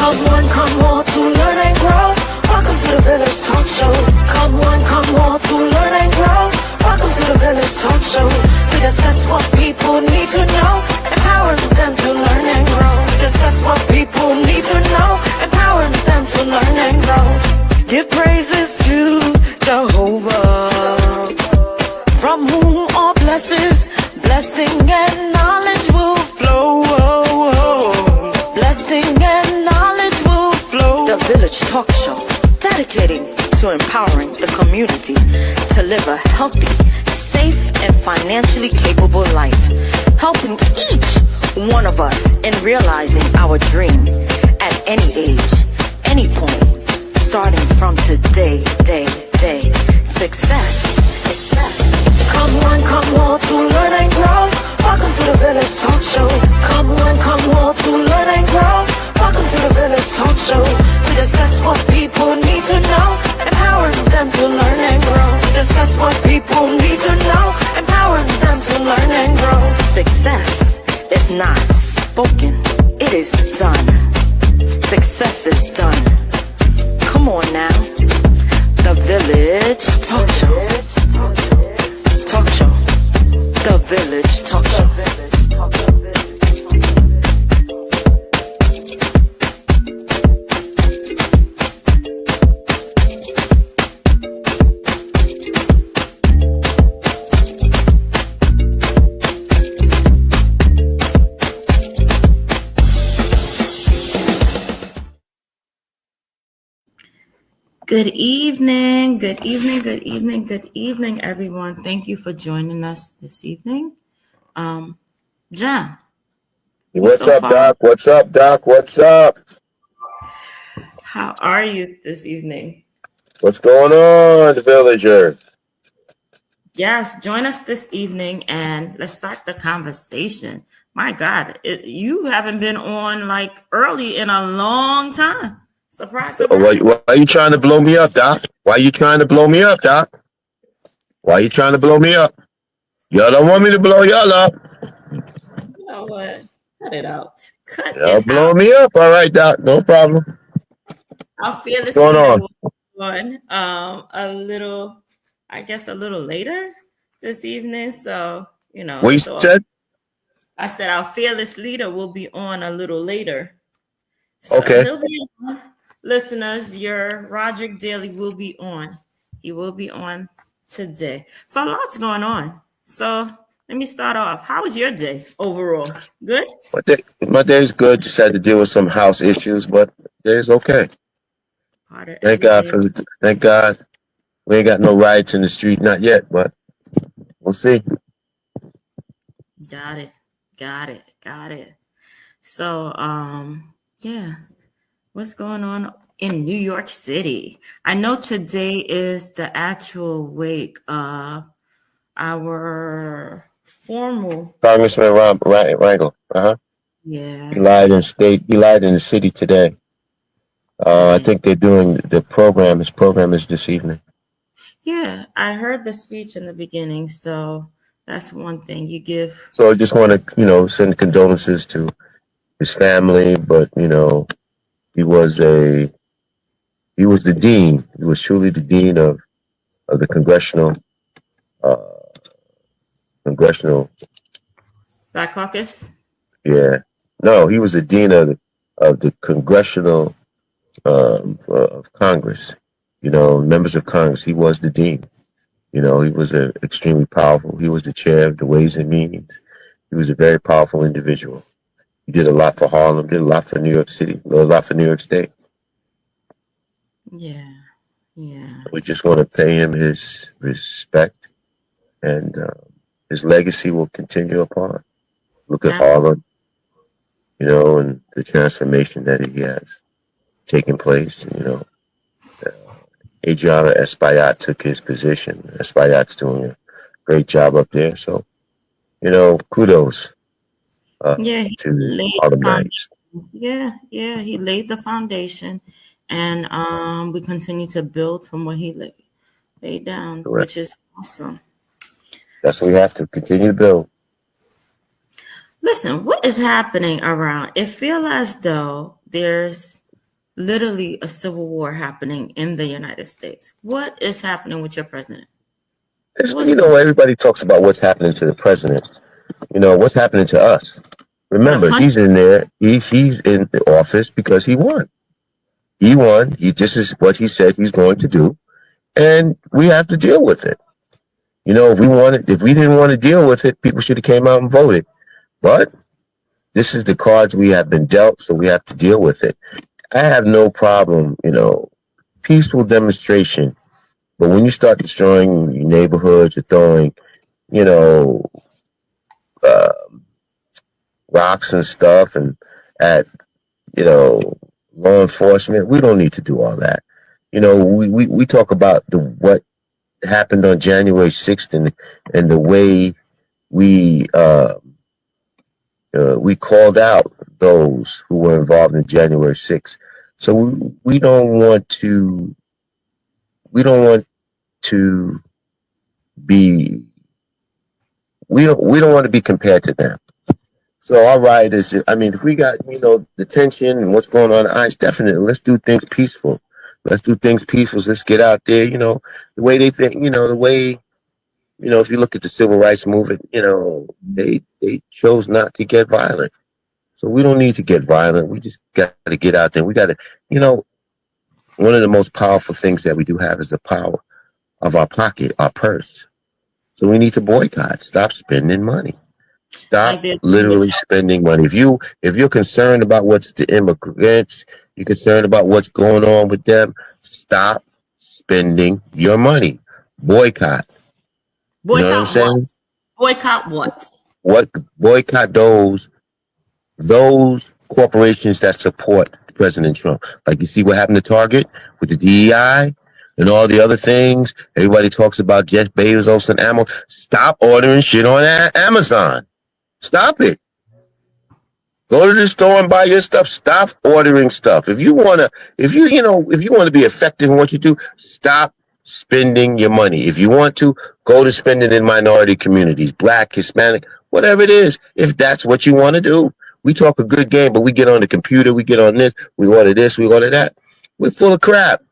come on to learn and grow. Welcome to the Village Talk Show. Come on to learn and grow. Welcome to the Village Talk Show. We discuss what people need to know, empowering them to learn and grow. We discuss what people need to know, empowering them to learn and grow. Give praises to Jehovah, from whom all blessing and knowledge will flow. Blessing and knowledge will flow. The Village Talk Show, dedicating to empowering the community to live a healthy, safe, and financially capable life, helping each one of us in realizing our dream at any age, any point, starting from today, success. Come on to learn and grow. Welcome to the Village Talk Show. Come on to learn and grow. Welcome to the Village Talk Show. We discuss what people need to know, empowering them to learn and grow. We discuss what people need to know, empowering them to learn and grow. Success is not spoken, it is done. Success is done. Come on now. The Village Talk Show. Talk Show. The Village Talk Show. Good evening, everyone. Thank you for joining us this evening. John. What's up, Doc? What's up, Doc? What's up? How are you this evening? What's going on, Villager? Yes, join us this evening and let's start the conversation. My God, you haven't been on like early in a long time. Surprise. Why are you trying to blow me up, Doc? Why are you trying to blow me up, Doc? Why are you trying to blow me up? Y'all don't want me to blow y'all up. You know what? Cut it out. Y'all blow me up. All right, Doc. No problem. I'll feel What's going on? A little later this evening. So, you know. What you said? I said our fearless leader will be on a little later. So okay. He'll be on. Listeners, your Roderick Daly will be on. He will be on today. So a lot's going on. So let me start off. How was your day overall? Good? My day's good. Just had to deal with some house issues, but day's okay. Thank God. We ain't got no riots in the street, not yet, but we'll see. Got it. So, yeah. What's going on in New York City? I know today is the actual wake of our formal Congressman Rangel. Yeah. He lied in the city today. I think they're doing the program. His program is this evening. Yeah, I heard the speech in the beginning, so that's one thing you give. So I just want to, send condolences to his family, but he was the dean. He was truly the dean of the congressional Black Caucus. Yeah, no, he was the dean of the congressional of Congress. Members of Congress. He was the dean. He was extremely powerful. He was the chair of the Ways and Means. He was a very powerful individual. He did a lot for Harlem, did a lot for New York City, a lot for New York State. Yeah. We just want to pay him his respect, and his legacy will continue upon. Look at Harlem, and the transformation that he has taken place. Adriana Espaillat took his position. Espaillat's doing a great job up there. So, kudos. To all the guys. Yeah, he laid the foundation, and we continue to build from what he laid down, correct, which is awesome. That's what we have to continue to build. Listen, what is happening around? It feels as though there's literally a civil war happening in the United States. What is happening with your president? You know, everybody talks about what's happening to the president. You know, what's happening to us. Remember, he's in there. He's in the office because he won. He won. This is what he said he's going to do, and we have to deal with it. You know, if we didn't want to deal with it, people should have came out and voted. But this is the cards we have been dealt, so we have to deal with it. I have no problem, you know, peaceful demonstration. But when you start destroying neighborhoods or throwing, you know, rocks and stuff and at, you know, law enforcement, we don't need to do all that. You know, we talk about what happened on January 6th and the way we called out those who were involved in January 6th. So we don't want to be we don't want to be compared to them. So our right is, I mean, if we got, you know, the tension and what's going on, it's definitely, let's do things peaceful. Let's do things peaceful. Let's get out there, you know, the way they think, you know, the way, you know, if you look at the civil rights movement, you know, they chose not to get violent. So we don't need to get violent. We just got to get out there. We got to, you know, one of the most powerful things that we do have is the power of our pocket, our purse. So we need to boycott, stop spending money. Stop literally spending money. If you're concerned about what's the immigrants, you're concerned about what's going on with them, stop spending your money. Boycott. Boycott, you know what I'm saying? Boycott what? Boycott those corporations that support President Trump. Like you see what happened to Target with the DEI and all the other things. Everybody talks about Jeff Bezos and Amazon. Stop ordering shit on Amazon. Stop it. Go to the store and buy your stuff. Stop ordering stuff. If you want to be effective in what you do, stop spending your money. If you want to, go to spend it in minority communities, Black, Hispanic, whatever it is, if that's what you want to do. We talk a good game, but we get on the computer, we get on this, we order this, we order that. We're full of crap.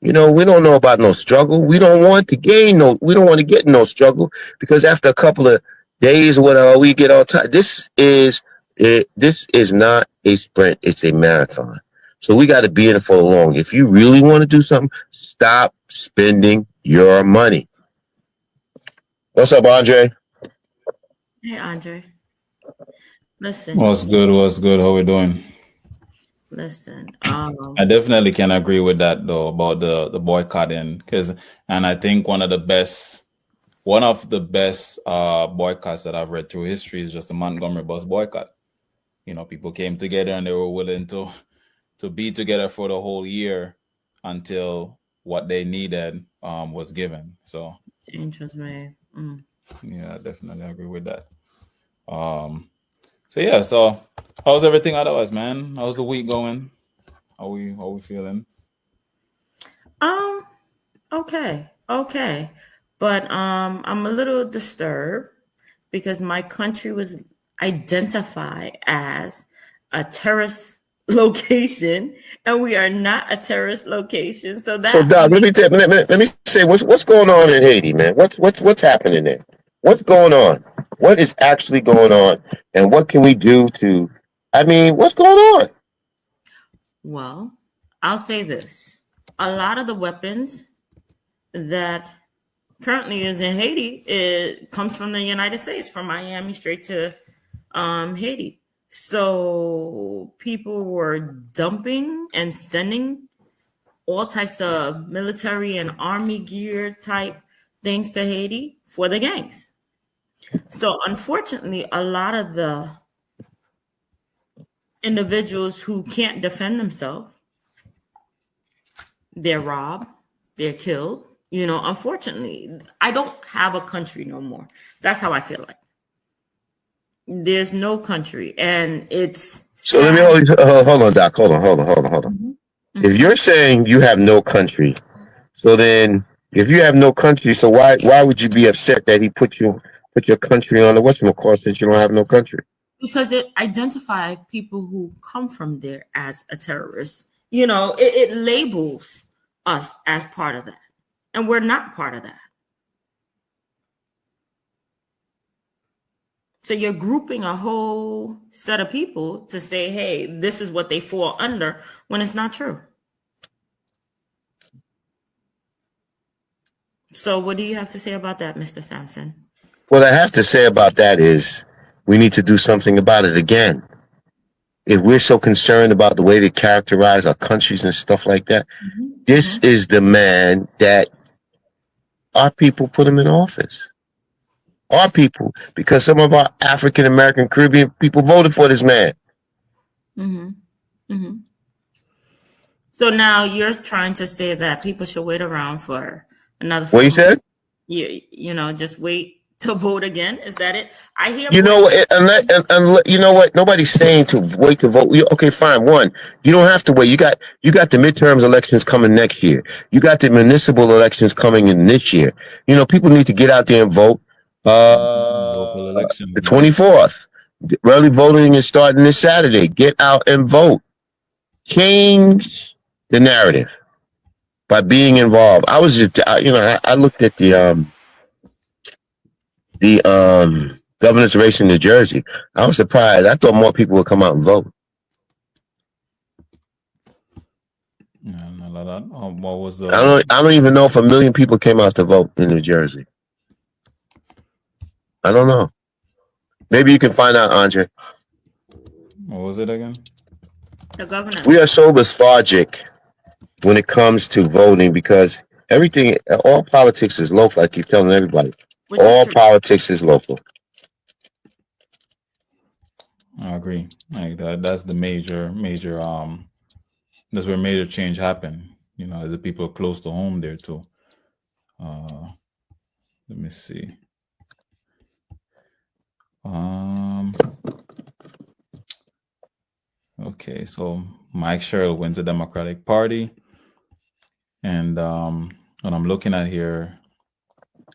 You know, we don't know about no struggle. We don't want to get in no struggle, because after a couple of days or whatever, we get all tired. This is not a sprint, it's a marathon. So we got to be in it for the long. If you really want to do something, stop spending your money. What's up, Andre? Hey, Andre. Listen. What's good? How we doing? Listen. I definitely can agree with that though, about the boycotting, and I think one of the best boycotts that I've read through history is just the Montgomery bus boycott. You know, people came together and they were willing to be together for the whole year until what they needed was given. So change was made. Yeah, I definitely agree with that. So how's everything otherwise, man? How's the week going? How we feeling? Okay. But I'm a little disturbed because my country was identified as a terrorist location, and we are not a terrorist location. So Doc, let me say what's going on in Haiti, man. What's happening there? What's going on? What is actually going on, and what can we do to? I mean, what's going on? Well, I'll say this: a lot of the weapons that currently is in Haiti, it comes from the United States, from Miami straight to Haiti. So people were dumping and sending all types of military and army gear type things to Haiti for the gangs. So unfortunately, a lot of the individuals who can't defend themselves, they're robbed, they're killed. You know, unfortunately, I don't have a country no more. That's how I feel like. There's no country, and it's so. Let me hold on, Doc. Hold on. Mm-hmm. If you're saying you have no country, so then if you have no country, so why would you be upset that he put your country on the whatchamacallit since you don't have no country? Because it identifies people who come from there as a terrorist. it labels us as part of that, and we're not part of that. So you're grouping a whole set of people to say, hey, this is what they fall under, when it's not true. So what do you have to say about that, Mr. Sampson? What I have to say about that is we need to do something about it again. If we're so concerned about the way they characterize our countries and stuff like that, this is the man that our people put him in office. Our people, because some of our African American Caribbean people voted for this man. So now you're trying to say that people should wait around for another. What you said? Just wait to vote again. Is that it? I hear. You know what? You know what? Nobody's saying to wait to vote. Okay, fine. One, you don't have to wait. You got the midterms elections coming next year. You got the municipal elections coming in this year. People need to get out there and vote. Local election. The 24th. Early voting is starting this Saturday. Get out and vote. Change the narrative by being involved. I was just, I looked at the governor's race in New Jersey. I was surprised. I thought more people would come out and vote. What was the? I don't even know if 1 million people came out to vote in New Jersey. I don't know. Maybe you can find out, Andre. What was it again? The governor. We are so lethargic when it comes to voting because all politics is local. I keep telling everybody. All politics is local. I agree. Like that's the major. That's where major change happened. As the people close to home there too. Let me see. Okay, so Mike Sherrill wins the Democratic Party, and what I'm looking at here,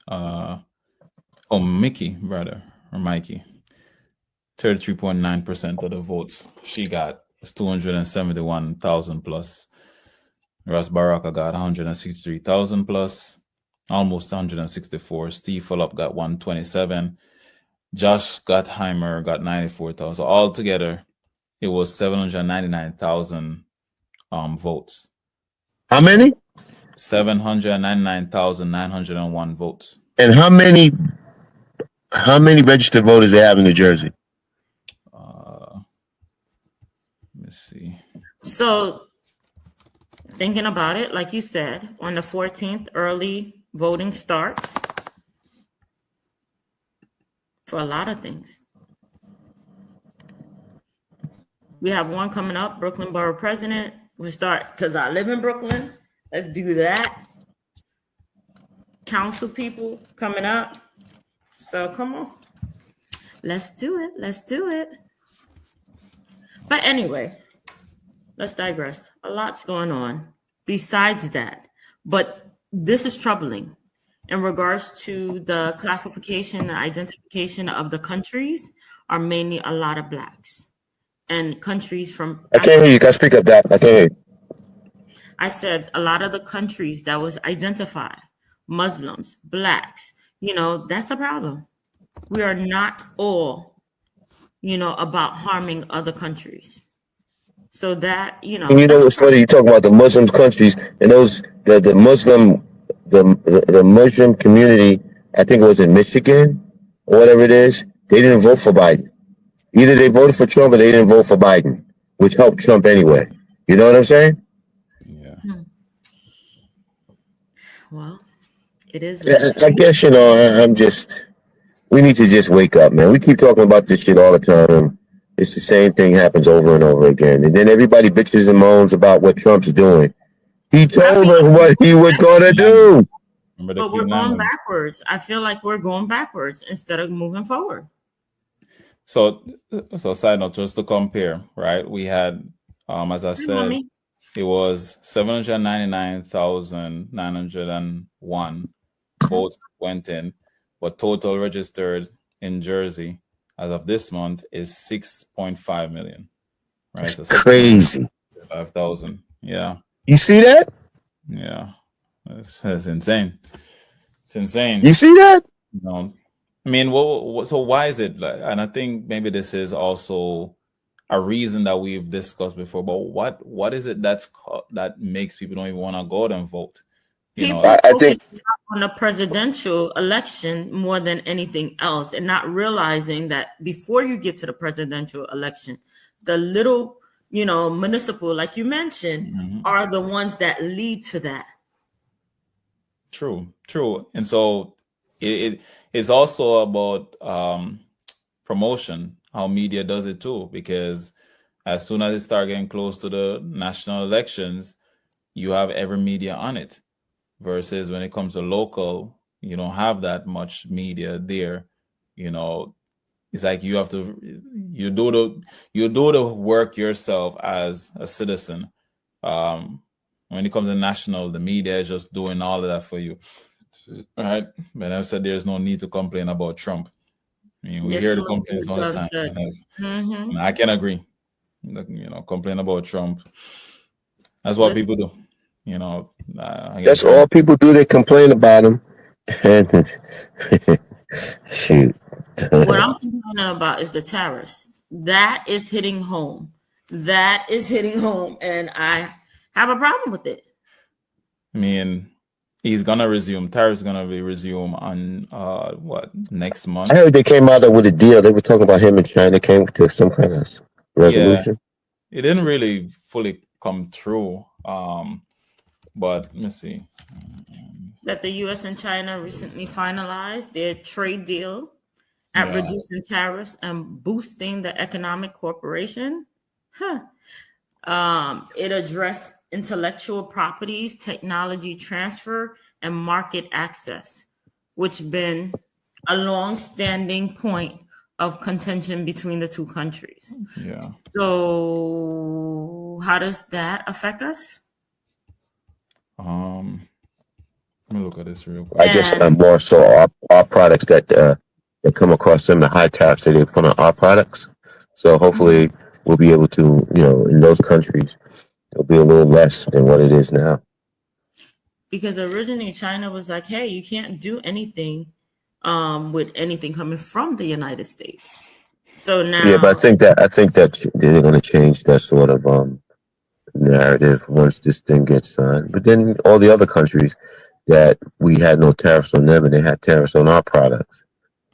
Mikey, 33.9% of the votes she got was 271,000 plus. Ras Baraka got 163,000 plus, almost 164. Steve Fulop got 127. Josh Gottheimer got 94,000. Altogether, it was 799,000 votes. How many? 799,901 votes. And how many registered voters they have in New Jersey? Let me see. So, thinking about it, like you said, on the 14th, early voting starts for a lot of things. We have one coming up, Brooklyn Borough President. We start, because I live in Brooklyn. Let's do that. Council people coming up. So come on. Let's do it. Let's do it. But anyway, let's digress. A lot's going on besides that. But this is troubling in regards to the classification and identification of the countries are mainly a lot of blacks and countries from. I can't hear you. Can I speak up that? I can't hear you. I said a lot of the countries that was identified, Muslims, blacks, that's a problem. We are not all, about harming other countries. So that, And what's funny? You talk about the Muslim countries and those the Muslim community. I think it was in Michigan or whatever it is. They didn't vote for Biden. Either they voted for Trump or they didn't vote for Biden, which helped Trump anyway. You know what I'm saying? Yeah. Well, it is. I guess we need to just wake up, man. We keep talking about this shit all the time. It's the same thing happens over and over again. And then everybody bitches and moans about what Trump's doing. He told us what he was going to do. But we're going backwards. I feel like we're going backwards instead of moving forward. So side note, just to compare, right? We had, as I said, it was 799,901 votes went in, but total registered in Jersey as of this month is 6.5 million. Right? That's crazy. 5,000. Yeah. You see that? Yeah. That's insane. It's insane. You see that? You know, I mean, so why is it like, and I think maybe this is also a reason that we've discussed before, but what is it that makes people don't even want to go out and vote? People I think focus on the presidential election more than anything else, and not realizing that before you get to the presidential election, the little, municipal, like you mentioned, are the ones that lead to that. True. And so it's also about promotion, how media does it too, because as soon as it starts getting close to the national elections, you have every media on it. Versus when it comes to local, you don't have that much media there. It's like you have to you do the work yourself as a citizen. When it comes to national, the media is just doing all of that for you. All right. But I said there's no need to complain about Trump. I mean, we Yes, hear the Lord, complaints all the well time. said. Mhm. And I can agree. Complain about Trump. That's what people do. I that's guess all people do. They complain about him. And shoot. What I'm complaining about is the tariffs. That is hitting home. And I have a problem with it. I mean, he's gonna resume. Tariff's gonna be resumed on next month? I heard they came out with a deal. They were talking about him and China came to some kind of resolution. It didn't really fully come through. But let me see. That the U.S. and China recently finalized their trade deal at reducing tariffs and boosting the economic cooperation. It addressed intellectual properties, technology transfer, and market access, which been a long-standing point of contention between the two countries. Yeah. So how does that affect us? Let me look at this real quick. I guess more so our products that come across them, the high tariffs that they put on our products. So hopefully we'll be able to, in those countries, it'll be a little less than what it is now. Because originally China was like, hey, you can't do anything with anything coming from the United States. So now, yeah, but I think that they're going to change that sort of narrative once this thing gets signed. But then all the other countries that we had no tariffs on them and they had tariffs on our products.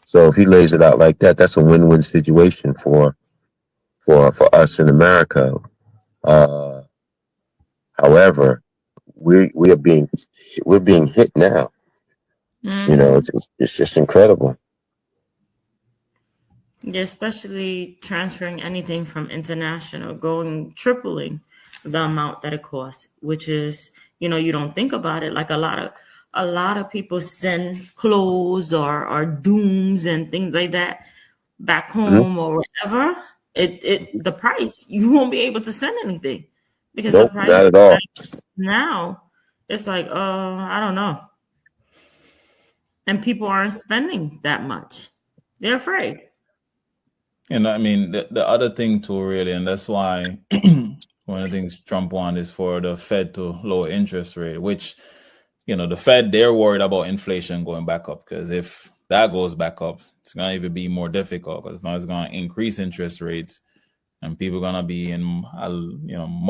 So if he lays it out like that, that's a win-win situation for us in America. However, we're being hit now. It's just incredible. Yeah, especially transferring anything from international, tripling the amount that it costs, which is, you don't think about it. Like a lot of people send clothes or dooms and things like that back home or whatever. The price, you won't be able to send anything because Nope, the price not at all. now it's like, I don't know. And people aren't spending that much. They're afraid. And I mean, the other thing too, really, and that's why one of the things Trump wants is for the Fed to lower interest rate, which, the Fed, they're worried about inflation going back up, because if that goes back up, it's going to even be more difficult, because now it's going to increase interest rates and people are going to be in, much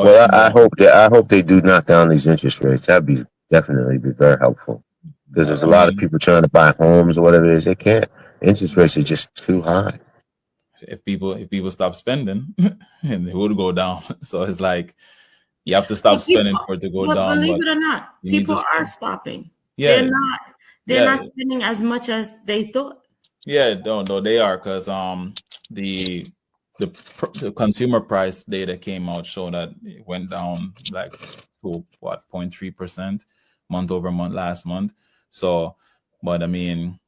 Well, I hope they do knock down these interest rates. That'd definitely be very helpful, because there's a lot of people trying to buy homes or whatever it is. They can't. Interest rates are just too high. If people stop spending, and it would go down. So it's like you have to stop spending for it to go down. Believe it or not, people are stopping. Yeah, they're not spending as much as they thought. Yeah, no, they are, because the consumer price data came out showed that it went down like to 0.3% month over month last month. So, but I mean,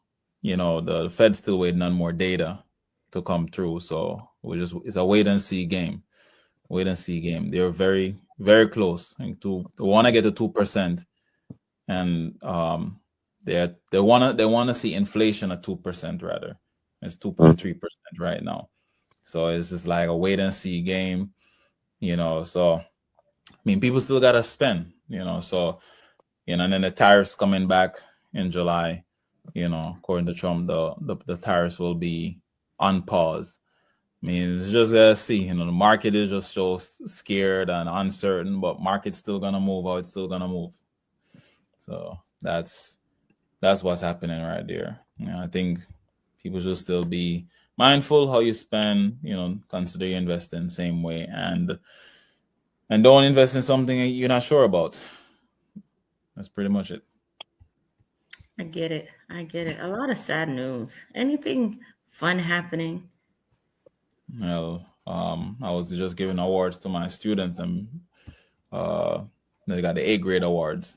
the Fed's still waiting on more data to come through. So it's a wait and see game. They're very, very close. And they want to get to 2%, and they want to see inflation at 2% rather. It's 2.3% right now. So it's just like a wait and see game, So I mean, people still gotta spend, so and then the tariffs coming back in July, according to Trump, the tariffs will be on pause. I mean, it's just gotta see. The market is just so scared and uncertain, but market's still gonna move how it's still gonna move. So that's what's happening right there. I think people should still be mindful how you spend. Consider you invest in the same way, and don't invest in something you're not sure about. That's pretty much it. I get it. A lot of sad news. Anything fun happening? Well, I was just giving awards to my students, and they got the A grade awards.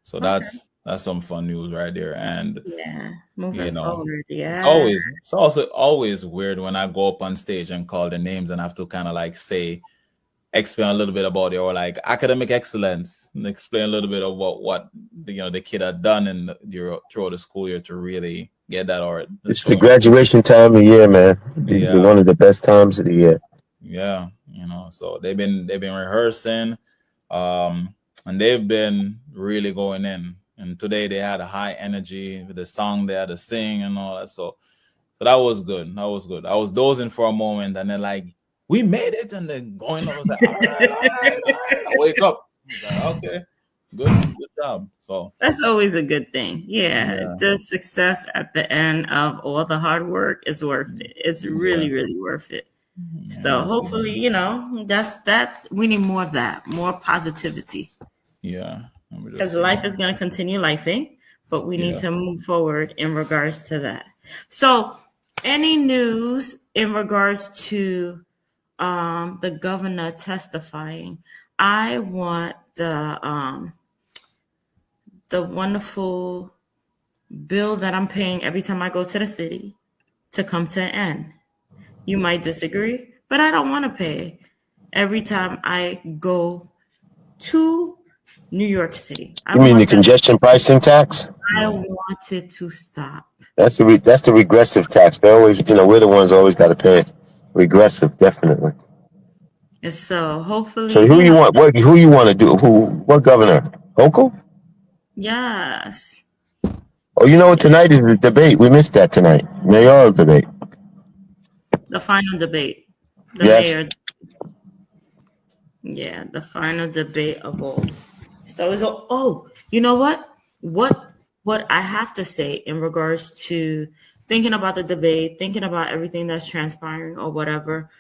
So that's some fun news right there. And yeah, moving forward. Yeah, it's also always weird when I go up on stage and call the names and have to kind of like explain a little bit about it, or like academic excellence, and explain a little bit of what the kid had done in throughout the school year to really get that art. It's the graduation time of the year, man. It's one of the best times of the year. Yeah, so they've been rehearsing, and they've been really going in. And today they had a high energy with the song they had to sing and all that. So that was good. I was dozing for a moment, and then like, we made it, and then going on. I was like, all right. I wake up. I was like, okay, good job. So that's always a good thing. Yeah, the success at the end of all the hard work is worth it. It's really, really worth it. So hopefully, that's that. We need more of that, more positivity. Yeah, because life is going to continue lifing, but we need to move forward in regards to that. So, any news in regards to the governor testifying? I want the wonderful bill that I'm paying every time I go to the city to come to an end. You might disagree, but I don't want to pay every time I go to New York City. You mean the congestion pricing tax? I want it to stop. That's the regressive tax. They always, we're the ones always got to pay it. Regressive, definitely. And so hopefully. So who you want? Who you want to do? What governor? Hochul? Yes. Oh, tonight is the debate. We missed that tonight. Mayoral debate. The final debate. Yes. Yeah, the final debate of all. So it's you know what? What I have to say in regards to thinking about the debate, thinking about everything that's transpiring or whatever,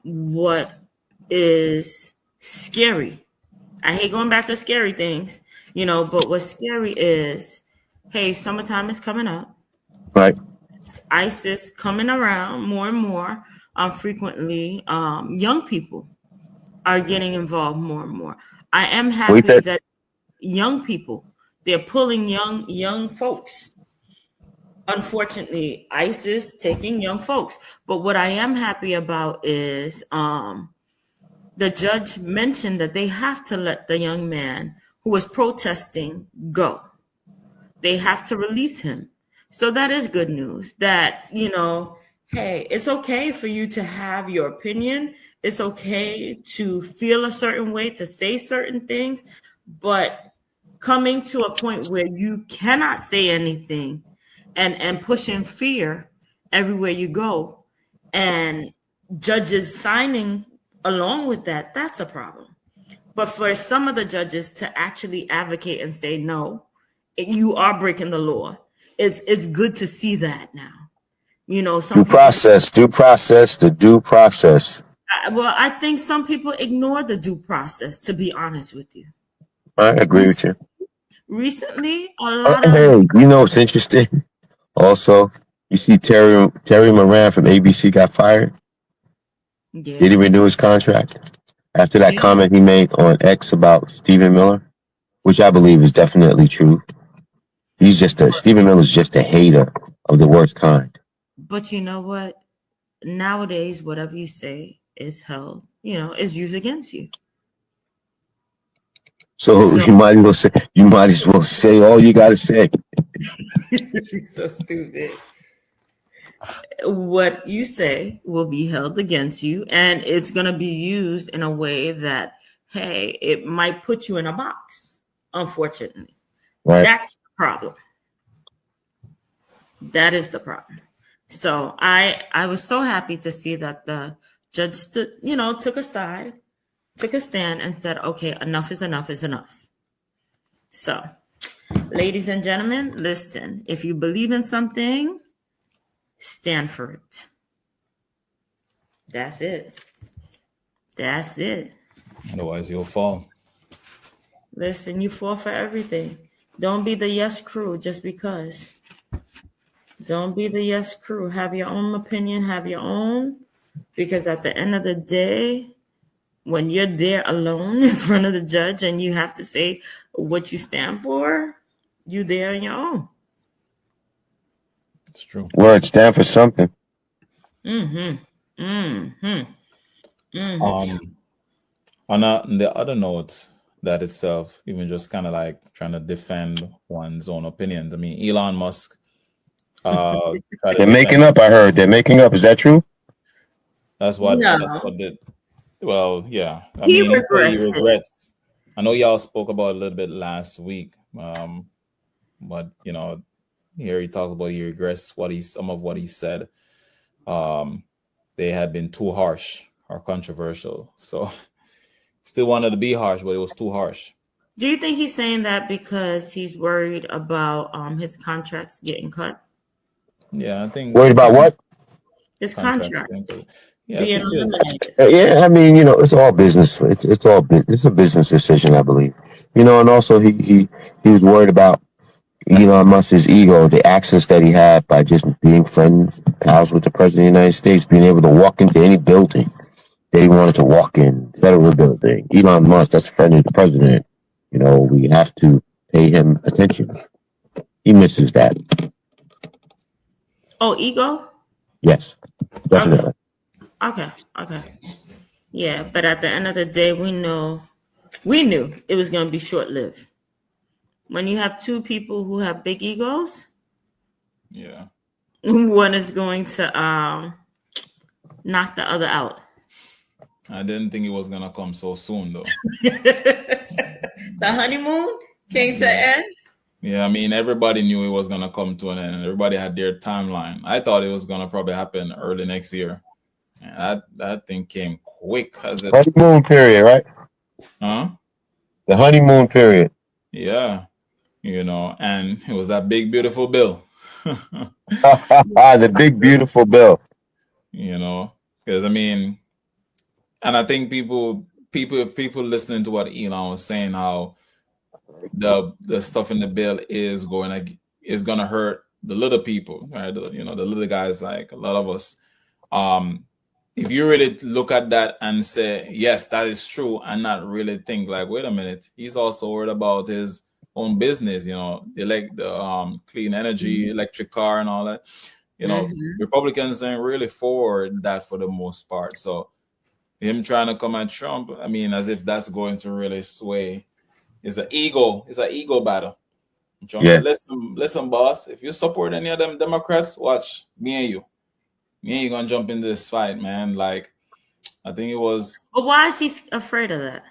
what is scary? I hate going back to scary things, but what's scary is, hey, summertime is coming up. Right. ISIS coming around more and more frequently. Young people are getting involved more and more. I am happy that young people, they're pulling young folks. Unfortunately, ISIS taking young folks. But what I am happy about is the judge mentioned that they have to let the young man who was protesting go. They have to release him. So that is good news that, hey, it's okay for you to have your opinion. It's okay to feel a certain way, to say certain things, but coming to a point where you cannot say anything and pushing fear everywhere you go and judges signing along with that, that's a problem. But for some of the judges to actually advocate and say, no, you are breaking the law. It's good to see that now. Due process. Well, I think some people ignore the due process, to be honest with you. I agree with you. Recently, a lot of... it's interesting. Also, you see Terry Moran from ABC got fired. Yeah. Did he renew his contract? After that comment he made on X about Stephen Miller, which I believe is definitely true. Stephen Miller's just a hater of the worst kind. But you know what? Nowadays, whatever you say is held, is used against you. So you might as well say all you gotta say. You're so stupid. What you say will be held against you, and it's gonna be used in a way that hey, it might put you in a box, unfortunately. Right. That's the problem. That is the problem. So I was so happy to see that the judge stood, took a side, took a stand and said, okay, enough is enough is enough. So, ladies and gentlemen, listen, if you believe in something, stand for it. That's it. That's it. Otherwise, you'll fall. Listen, you fall for everything. Don't be the yes crew just because. Don't be the yes crew. Have your own opinion, have your own. Because at the end of the day, when you're there alone in front of the judge and you have to say what you stand for, you're there on your own. It's true. Words stand for something. Mm-hmm. Mm-hmm. Mm-hmm. On the other note, that itself, even just kind of like trying to defend one's own opinions. I mean, Elon Musk. They're making up. I heard they're making up. Is that true? That's what. No. That's what did. Well, yeah. I He mean, he said he regrets it. regrets. I know y'all spoke about it a little bit last week, but here he talks about he regrets some of what he said. They had been too harsh or controversial, so still wanted to be harsh, but it was too harsh. Do you think he's saying that because he's worried about his contracts getting cut? Yeah, I think. Worried about what? His Contracts contracts getting cut. Yeah, I being think it- eliminated. Yeah, I mean, it's all business. It's a business decision, I believe. And also he was worried about Elon Musk's ego, the access that he had by just being friends, pals with the president of the United States, being able to walk into any building that he wanted to walk in, federal building. Elon Musk, that's a friend of the president. We have to pay him attention. He misses that. Oh, ego? Yes, definitely. Okay. Yeah, but at the end of the day, we knew it was going to be short-lived. When you have two people who have big egos, yeah. one is going to knock the other out. I didn't think it was gonna come so soon, though. The honeymoon came to an end. Yeah, I mean, everybody knew it was gonna come to an end. Everybody had their timeline. I thought it was gonna probably happen early next year. And that thing came quick as it. Honeymoon period, right? Huh? The honeymoon period. Yeah, and it was that big beautiful bill. The big beautiful bill. Because I mean, and I think people listening to what Elon was saying, how the stuff in the bill is gonna hurt the little people, right? The little guys, like a lot of us. If you really look at that and say, yes, that is true, and not really think like, wait a minute, he's also worried about his own business, the clean energy, electric car and all that. Republicans ain't really for that for the most part. So him trying to come at Trump, I mean, as if that's going to really sway. It's an ego battle. Trump Yeah. said, listen, boss, if you support any of them Democrats, watch me and you gonna jump into this fight, man. Like, I think it was But why is he afraid of that?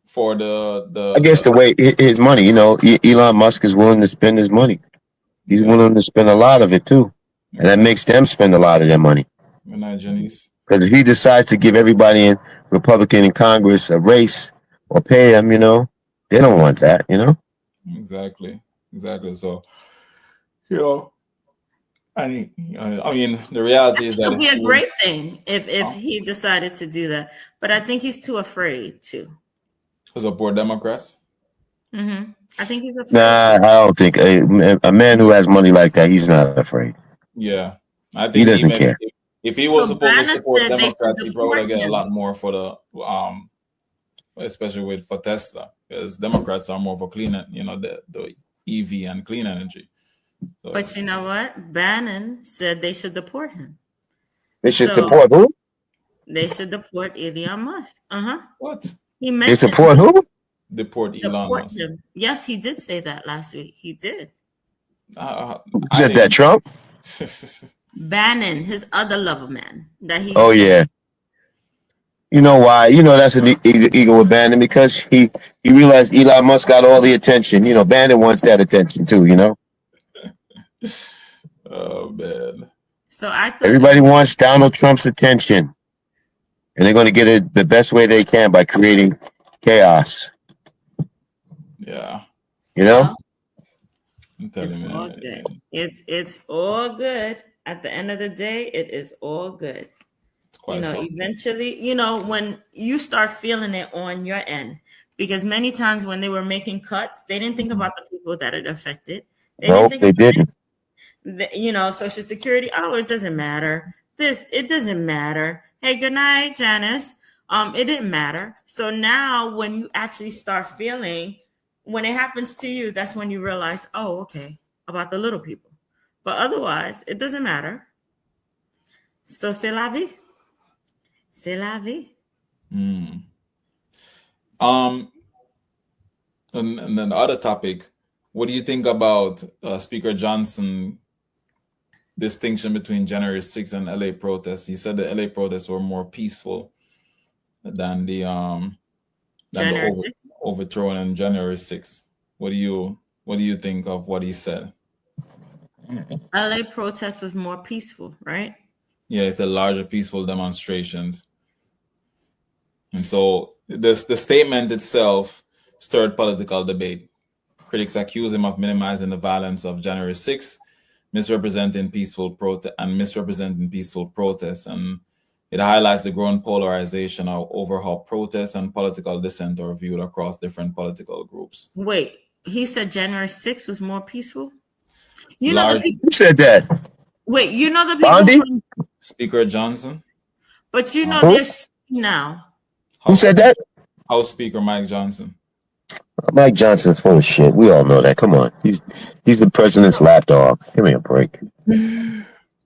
for the I guess the way his money, Elon Musk is willing to spend his money. He's willing to spend a lot of it too. And that makes them spend a lot of their money. Good night, Janice. Because if he decides to give everybody in Republican in Congress a race or pay them, they don't want that, Exactly. So, I mean, the reality is It that would be a great thing if he decided to do that. But I think he's too afraid to. support Democrats. I think he's afraid. Nah, I don't think a man who has money like that, he's not afraid. Yeah, I think He doesn't care. If he was So supposed to Banner support said they Democrats, should he probably support get a him. lot more for the especially for Tesla, because Democrats are more for clean, the EV and clean energy. So, But you know what? Bannon said they should deport him. They should So- support who? They should deport Elon Musk. what? He They mentioned support who? Deport Elon deport Musk. him. Yes, he did say that last week. He did. Who said that? Trump? Bannon, his other lover man, that he. Oh yeah. You know why? You know that's an ego with Bandit because he realized Elon Musk got all the attention. You know, Bandit wants that attention too. You know, Oh man. So I thought everybody wants Donald Trump's attention, and they're going to get it the best way they can by creating chaos. Yeah. You know, well, I'm it's telling you, all man. good. It's all good. At the end of the day, it is all good. It's quite something. Eventually, when you start feeling it on your end, because many times when they were making cuts, they didn't think about the people that it affected. They no, didn't think they about didn't. Social Security. Oh, it doesn't matter. It doesn't matter. Hey, good night, Janice. It didn't matter. So now when you actually start feeling, when it happens to you, that's when you realize, oh, okay, about the little people. But otherwise, it doesn't matter. So c'est la vie. C'est la vie. Mm. And then the other topic, what do you think about Speaker Johnson distinction between January 6th and LA protests? He said the LA protests were more peaceful than the January 6th? overthrow on January 6th. What do you think of what he said? LA protest was more peaceful, right? Yeah, it's a larger peaceful demonstrations. And so the statement itself stirred political debate. Critics accuse him of minimizing the violence of January 6th, misrepresenting peaceful protests, and it highlights the growing polarization of over how protests and political dissent are viewed across different political groups. Wait, he said January 6th was more peaceful? Who said that? Wait, the people Bondi? from, Speaker Johnson? but Who? they're now. Who said that? House Speaker Mike Johnson. Mike Johnson's full of shit. We all know that. Come on, he's the president's lapdog. Give me a break.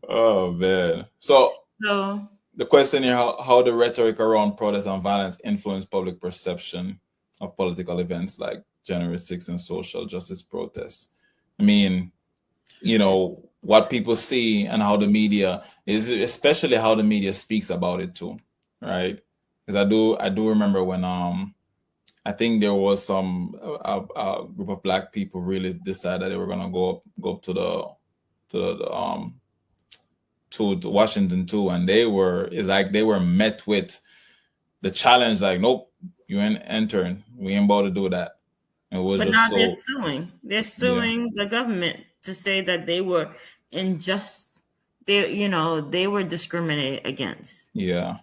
Oh man. So So the question here, how the rhetoric around protest and violence influence public perception of political events like January 6th and social justice protests. I mean, what people see and how the media is, especially how the media speaks about it too, right? Because I do remember when I think there was some a group of Black people really decided they were gonna go up to Washington too, and they were met with the challenge like, nope, you ain't entering. We ain't about to do that. It was but just now they're suing. They're suing the government to say that they were unjust. They were discriminated against. Yeah.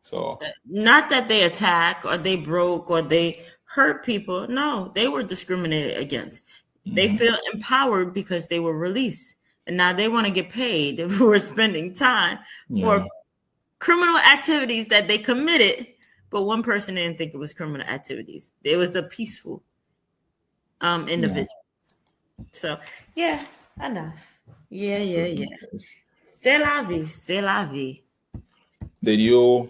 So Not that they attack or they broke or they hurt people. No, they were discriminated against. They feel empowered because they were released. And now they want to get paid for spending time for criminal activities that they committed. But one person didn't think it was criminal activities. It was the peaceful individuals. So, yeah, enough. Yeah. C'est la vie. C'est la vie. Did you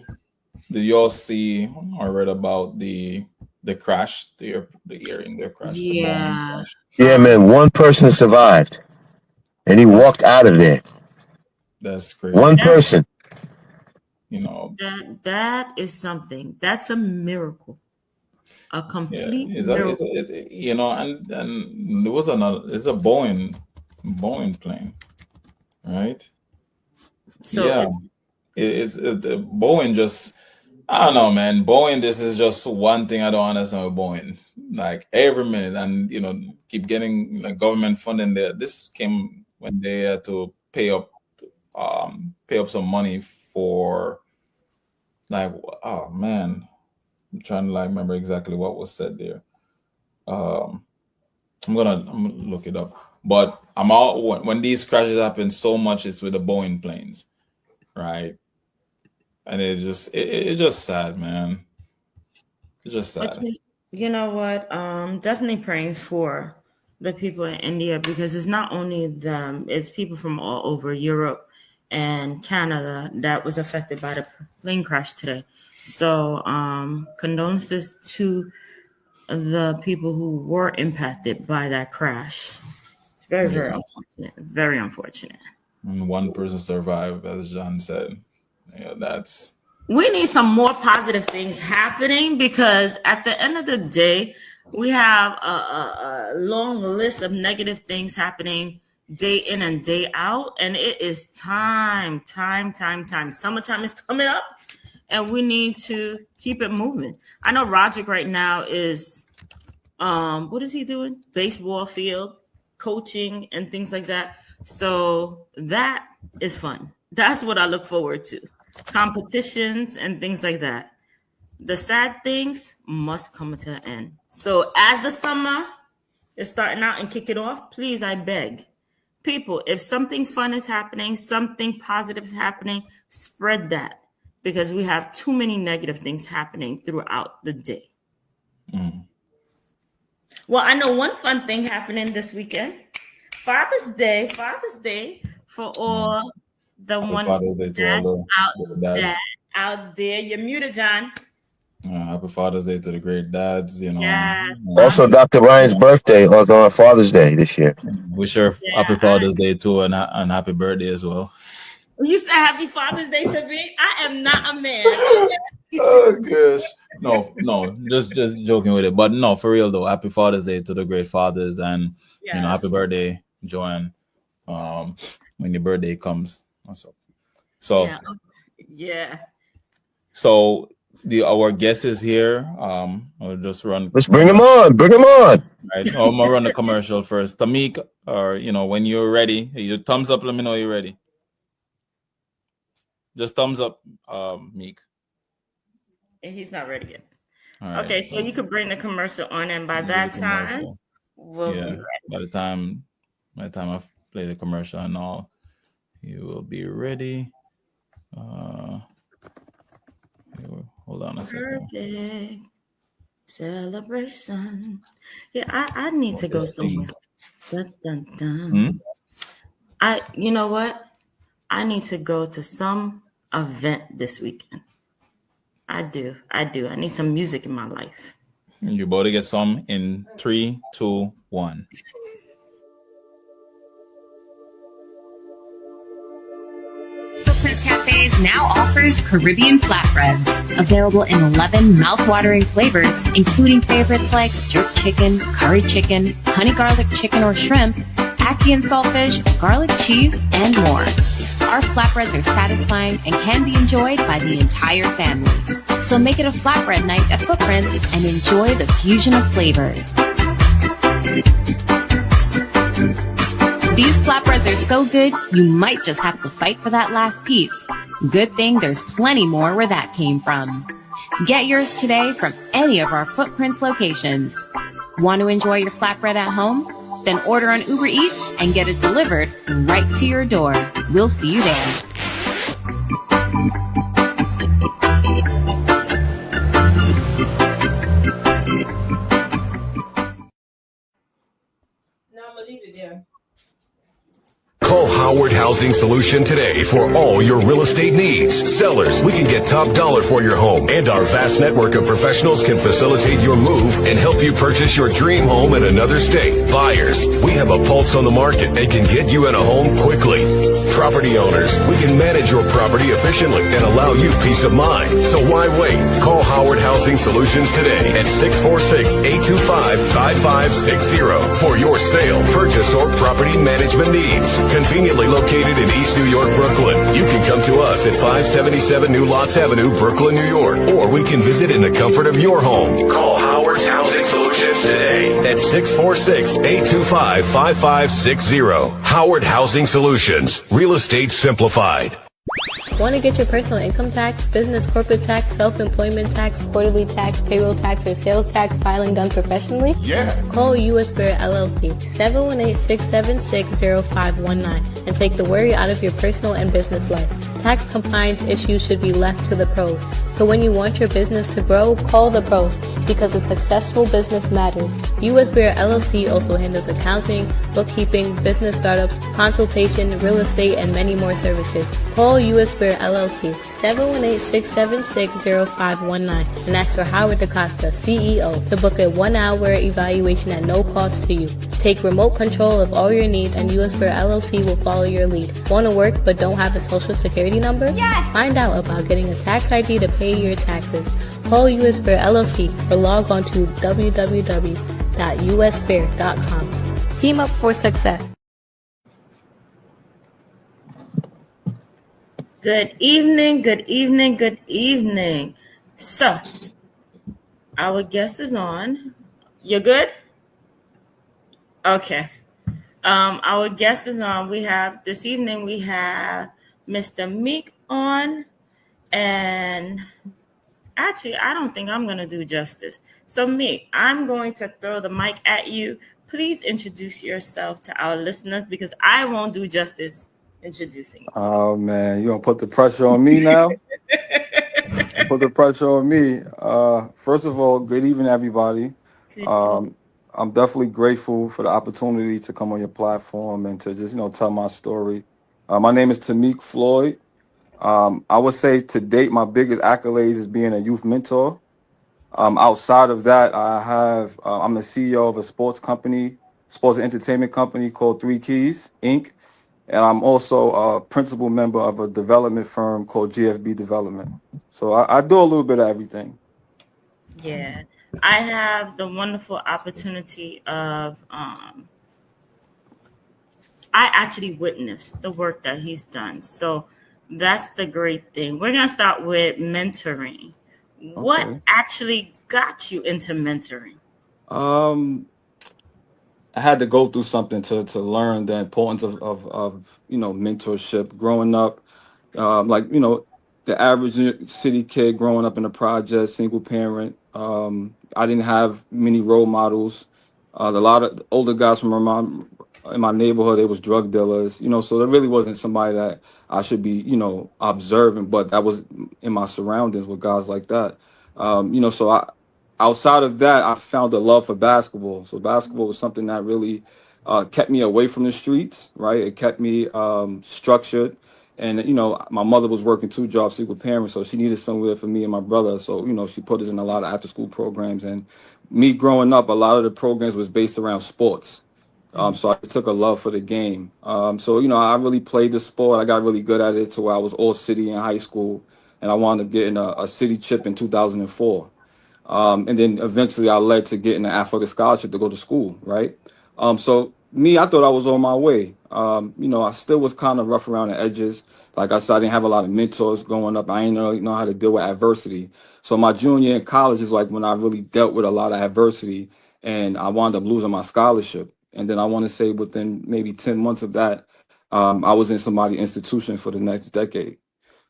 all see or read about the crash, the air crash? Yeah. Yeah, man. One person survived, and he walked out of there. That's crazy. One person. That is something. That's a miracle. A complete miracle. And there was it's a Boeing plane, right? So it's Boeing just, I don't know, man. Boeing, this is just one thing I don't understand with Boeing. Like every minute, and keep getting government funding there. This came when they had to pay up some money for, like, oh man, I'm trying to remember exactly what was said there. I'm gonna look it up. But when these crashes happen, so much it's with the Boeing planes, right? And it's just sad, man. It's just sad. But you know what? Definitely praying for the people in India, because it's not only them, it's people from all over Europe and Canada that was affected by the plane crash today. So condolences to the people who were impacted by that crash. It's very, very unfortunate. Very unfortunate. And one person survived, as John said. That's we need some more positive things happening, because at the end of the day, we have a long list of negative things happening day in and day out, and it is time. Summertime is coming up, and we need to keep it moving. I know Roderick right now is, what is he doing? Baseball field, coaching, and things like that. So that is fun. That's what I look forward to. Competitions and things like that. The sad things must come to an end. So as the summer is starting out and kicking off, please, I beg people, if something fun is happening, something positive is happening, spread that, because we have too many negative things happening throughout the day. Well, I know one fun thing happening this weekend. Father's Day for all the Father's Day wonderful to all dads the dads. out there. You're muted, John. Happy Father's Day to the great dads. Yes. Also, Dr. Ryan's birthday was on Father's Day this year. Wish her happy Father's Day too, and happy birthday as well. You said happy Father's Day to me? I am not a man. Oh gosh. No, just joking with it. But no, for real though, happy Father's Day to the great fathers, and happy birthday, Joanne. When your birthday comes. So our guest is here. I'll just run. Let's bring him on. Right. I'm gonna run the commercial first. Tamik, or when you're ready, you thumbs up, let me know you're ready. Just thumbs up, Meek. And he's not ready yet. Right. Okay, so you could bring the commercial on, and by that time, we'll be ready. By the time I play the commercial and all, you will be ready. Hold on a second. Perfect celebration. Yeah, I need to go somewhere. Dun. You know what? I need to go to some event this weekend. I do. I need some music in my life. You better get some in 3, 2, 1. Footprints Cafes now offers Caribbean flatbreads, available in 11 mouth-watering flavors, including favorites like jerk chicken, curry chicken, honey garlic chicken or shrimp, ackee and saltfish, garlic cheese, and more. Our flatbreads are satisfying and can be enjoyed by the entire family. So make it a flatbread night at Footprints and enjoy the fusion of flavors. These flatbreads are so good, you might just have to fight for that last piece. Good thing there's plenty more where that came from. Get yours today from any of our Footprints locations. Want to enjoy your flatbread at home? Then order on Uber Eats and get it delivered right to your door. We'll see you there. No, I'm gonna leave it there. Call Howard Housing Solution today for all your real estate needs. Sellers, we can get top dollar for your home, and our vast network of professionals can facilitate your move and help you purchase your dream home in another state. Buyers, we have a pulse on the market and can get you in a home quickly. Property owners, we can manage your property efficiently and allow you peace of mind. So why wait? Call Howard Housing Solutions today at 646-825-5560 for your sale, purchase, or property management needs. Conveniently located in East New York, Brooklyn. You can come to us at 577 New Lots Avenue, Brooklyn, New York, or we can visit in the comfort of your home. Call Howard's Housing Solutions today at 646-825-5560. Howard Housing Solutions. Real estate simplified. Want to get your personal income tax, business corporate tax, self-employment tax, quarterly tax, payroll tax, or sales tax filing done professionally? Yeah. Call U.S. Spirit LLC 718-676-0519 and take the worry out of your personal and business life. Tax compliance issues should be left to the pros. So So when you want your business to grow, call the pros, because a successful business matters. US Bear LLC also handles accounting, bookkeeping, business startups, consultation, real estate, and many more services. Call US Bear LLC 718-676-0519 and ask for Howard DaCosta, CEO, to book a 1-hour evaluation at no cost to you. Take remote control of all your needs, and US Bear LLC will follow your lead. Want to work but don't have a social security number? Yes! Find out about getting a tax ID to pay your taxes. Call US Bear LLC or log on to www.usbear.com. Team up for success. Good evening, good evening, good evening. So, our guest is on. You're good? Okay. Our guest is on. This evening we have Mr. Meek on, and actually, I don't think I'm going to do justice. So, Meek, I'm going to throw the mic at you. Please introduce yourself to our listeners, because I won't do justice introducing you. Oh man, you gonna put the pressure on me now? Put the pressure on me. First of all, good evening, everybody. I'm definitely grateful for the opportunity to come on your platform and to just tell my story. My name is Tameek Floyd. I would say to date, my biggest accolades is being a youth mentor. Outside of that, I'm the CEO of a sports and entertainment company called 3 Keys, Inc. And I'm also a principal member of a development firm called GFB Development. So I do a little bit of everything. Yeah. I have the wonderful opportunity of, I actually witnessed the work that he's done. So that's the great thing. We're going to start with mentoring. What actually got you into mentoring? I had to go through something to learn the importance of mentorship. Growing up, the average city kid growing up in a project, single parent. I didn't have many role models. A lot of older guys from in my neighborhood, they was drug dealers. So there really wasn't somebody that I should be observing, but that was in my surroundings with guys like that. So outside of that, I found a love for basketball. So basketball was something that really kept me away from the streets, right? It kept me structured. And, my mother was working 2 jobs, single parent, so she needed somewhere for me and my brother. So, she put us in a lot of after-school programs. And me growing up, a lot of the programs was based around sports. So I took a love for the game. So, I really played the sport. I got really good at it to where I was all city in high school. And I wound up getting a city chip in 2004. And then eventually I led to getting an athletic scholarship to go to school, right? So me, I thought I was on my way. I still was kind of rough around the edges. Like I said, I didn't have a lot of mentors growing up. I didn't really know how to deal with adversity. So my junior year in college is like when I really dealt with a lot of adversity, and I wound up losing my scholarship. And then I want to say within maybe 10 months of that, I was in somebody's institution for the next decade.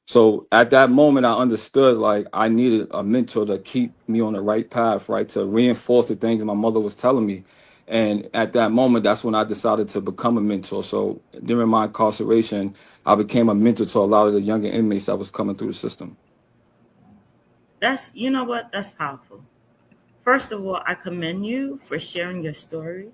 So at that moment, I understood like I needed a mentor to keep me on the right path, right, to reinforce the things my mother was telling me. And at that moment, that's when I decided to become a mentor. So during my incarceration, I became a mentor to a lot of the younger inmates that was coming through the system. That's powerful. First of all, I commend you for sharing your story,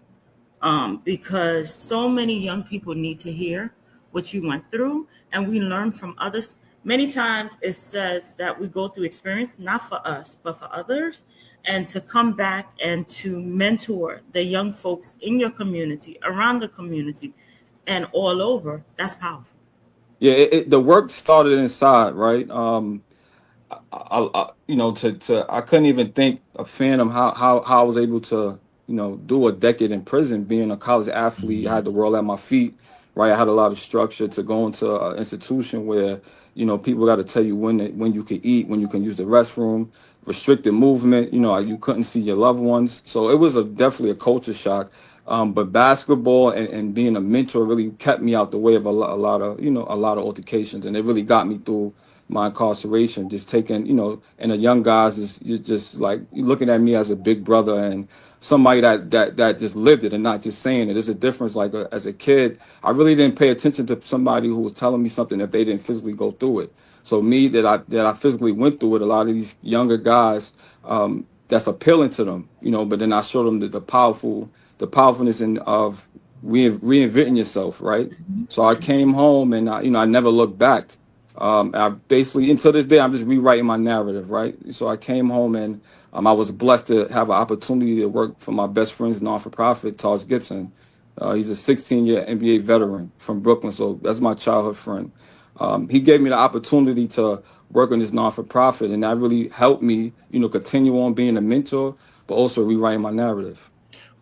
because so many young people need to hear what you went through, and we learn from others. Many times it says that we go through experience, not for us, but for others, and to come back and to mentor the young folks in your community, around the community, and all over. That's powerful. Yeah, the work started inside, right? I couldn't even think of fathom how I was able to, do a decade in prison, being a college athlete. I had the world at my feet, right? I had a lot of structure to go into an institution where, people got to tell you when you can eat, when you can use the restroom, restricted movement, you couldn't see your loved ones. So it was definitely a culture shock. But basketball and being a mentor really kept me out the way of a lot of altercations, and it really got me through my incarceration, just taking, you know, and the young guys is you're just like looking at me as a big brother and somebody that just lived it and not just saying it. There's a difference. Like as a kid, I really didn't pay attention to somebody who was telling me something if they didn't physically go through it. So me that I physically went through it. A lot of these younger guys, that's appealing to them, you know. But then I showed them the powerfulness of reinventing yourself, right? So I came home and I never looked back. I basically, until this day, I'm just rewriting my narrative, right? So I came home and I was blessed to have an opportunity to work for my best friend's non-for-profit, Taj Gibson. He's a 16-year NBA veteran from Brooklyn, so that's my childhood friend. He gave me the opportunity to work on this non-for-profit, and that really helped me, you know, continue on being a mentor, but also rewriting my narrative.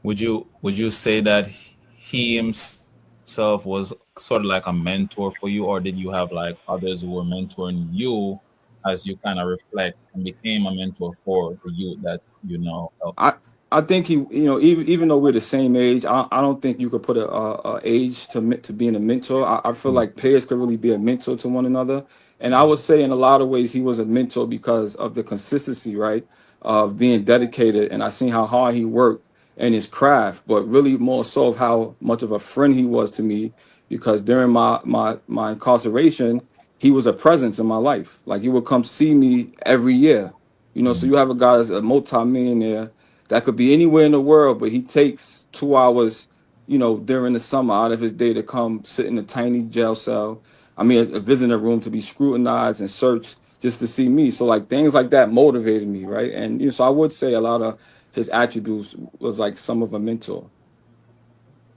Would you say that he himself was sort of like a mentor for you, or did you have like others who were mentoring you as you kind of reflect and became a mentor for the youth that you know helped? I think he, you know, even though we're the same age, I don't think you could put a age to being a mentor. I feel like peers could really be a mentor to one another, and I would say in a lot of ways he was a mentor because of the consistency, right, of being dedicated, and I seen how hard he worked in his craft, but really more so of how much of a friend he was to me, because during my incarceration, he was a presence in my life. Like he would come see me every year, you know. So you have a guy that's a multi-millionaire that could be anywhere in the world, but he takes 2 hours, you know, during the summer out of his day to come sit in a tiny jail cell. I mean, a visitor room to be scrutinized and searched just to see me. So like things like that motivated me, right? And you know, so I would say a lot of his attributes was like some of a mentor.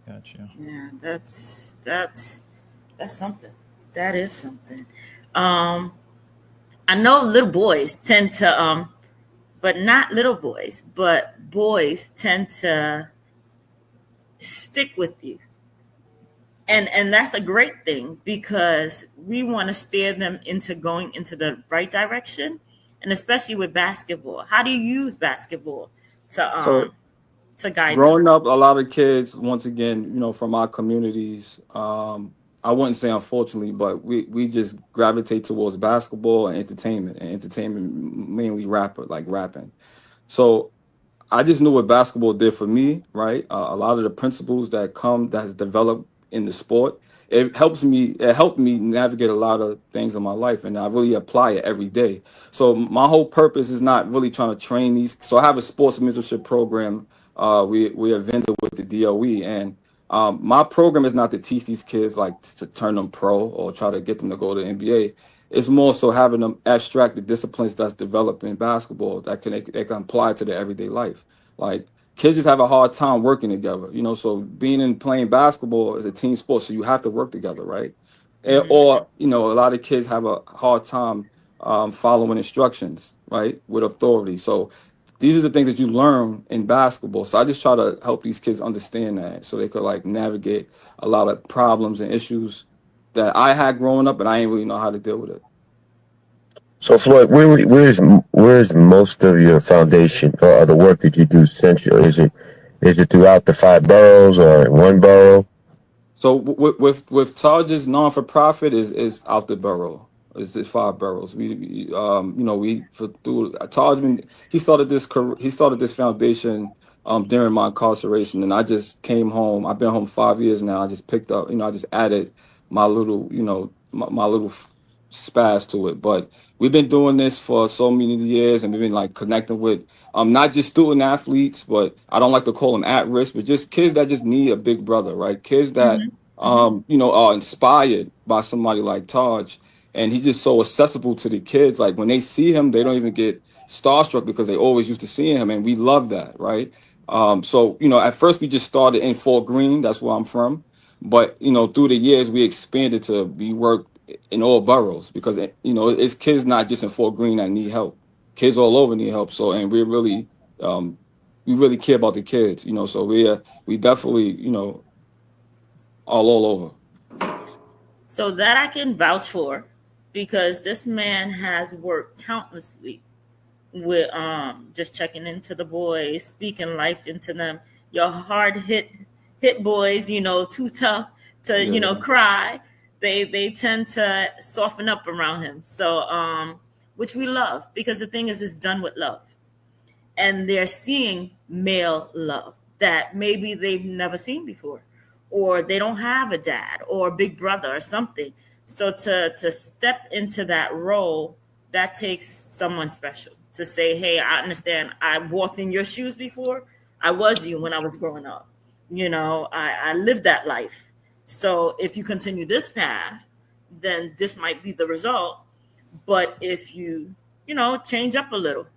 Gotcha. Yeah, that's something. That is something. I know little boys tend to but not little boys, but boys tend to stick with you. And that's a great thing because we want to steer them into going into the right direction, and especially with basketball. How do you use basketball So to guide them? growing up, a lot of kids, once again, you know, from our communities, I wouldn't say unfortunately, but we just gravitate towards basketball and entertainment mainly rapping. So I just knew what basketball did for me, right? A lot of the principles that has developed in the sport, it helped me navigate a lot of things in my life, and I really apply it every day. So my whole purpose is not really trying to train these. So I have a sports mentorship program. We are vendor with the DOE, and my program is not to teach these kids like to turn them pro or try to get them to go to the NBA. It's more so having them abstract the disciplines that's developed in basketball that they can apply to their everyday life. Like kids just have a hard time working together, you know. So being in playing basketball is a team sport, so you have to work together, right? Or you know, a lot of kids have a hard time following instructions, right, with authority. So these are the things that you learn in basketball. So I just try to help these kids understand that, so they could like navigate a lot of problems and issues that I had growing up, and I didn't really know how to deal with it. So Floyd, where's most of your foundation or the work that you do central? Is it throughout the 5 boroughs or in one borough? So with Taj's non-for-profit is out the borough. It's 5 boroughs. You know, through Taj, he started this foundation during my incarceration, and I just came home. I've been home 5 years now. I just picked up, you know, I just added my little, you know, my little spaz to it. But we've been doing this for so many years, and we've been like connecting with not just student athletes, but I don't like to call them at risk, but just kids that just need a big brother, right? Kids that you know, are inspired by somebody like Taj, and he's just so accessible to the kids. Like when they see him, they don't even get starstruck because they always used to seeing him, and we love that, right? So you know, at first we just started in Fort Greene, that's where I'm from, but you know, through the years we expanded to we work in all boroughs because you know it's kids not just in Fort Greene that need help. Kids all over need help. So and we really care about the kids, you know. So we definitely, you know, all over. So that I can vouch for because this man has worked countlessly with just checking into the boys, speaking life into them. Your hard hit boys, you know, too tough to, you know, cry. they tend to soften up around him. So which we love, because the thing is, it's done with love, and they're seeing male love that maybe they've never seen before, or they don't have a dad or a big brother or something. So to step into that role, that takes someone special to say, hey, I understand, I walked in your shoes before, I was you when I was growing up, I lived that life. So if you continue this path, then this might be the result. But if you change up a little,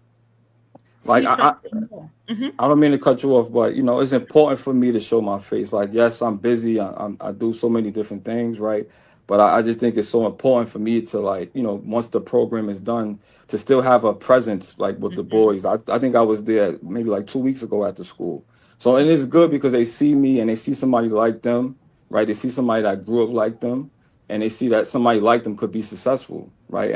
Like see something more. I don't mean to cut you off, but it's important for me to show my face. Like, yes, I'm busy. I do so many different things, right? But I just think it's so important for me to, like, once the program is done, to still have a presence, like with the boys. I think I was there maybe like 2 weeks ago at the school. So, and it's good because they see me and they see somebody like them, right? They see somebody that grew up like them, and they see that somebody like them could be successful, right?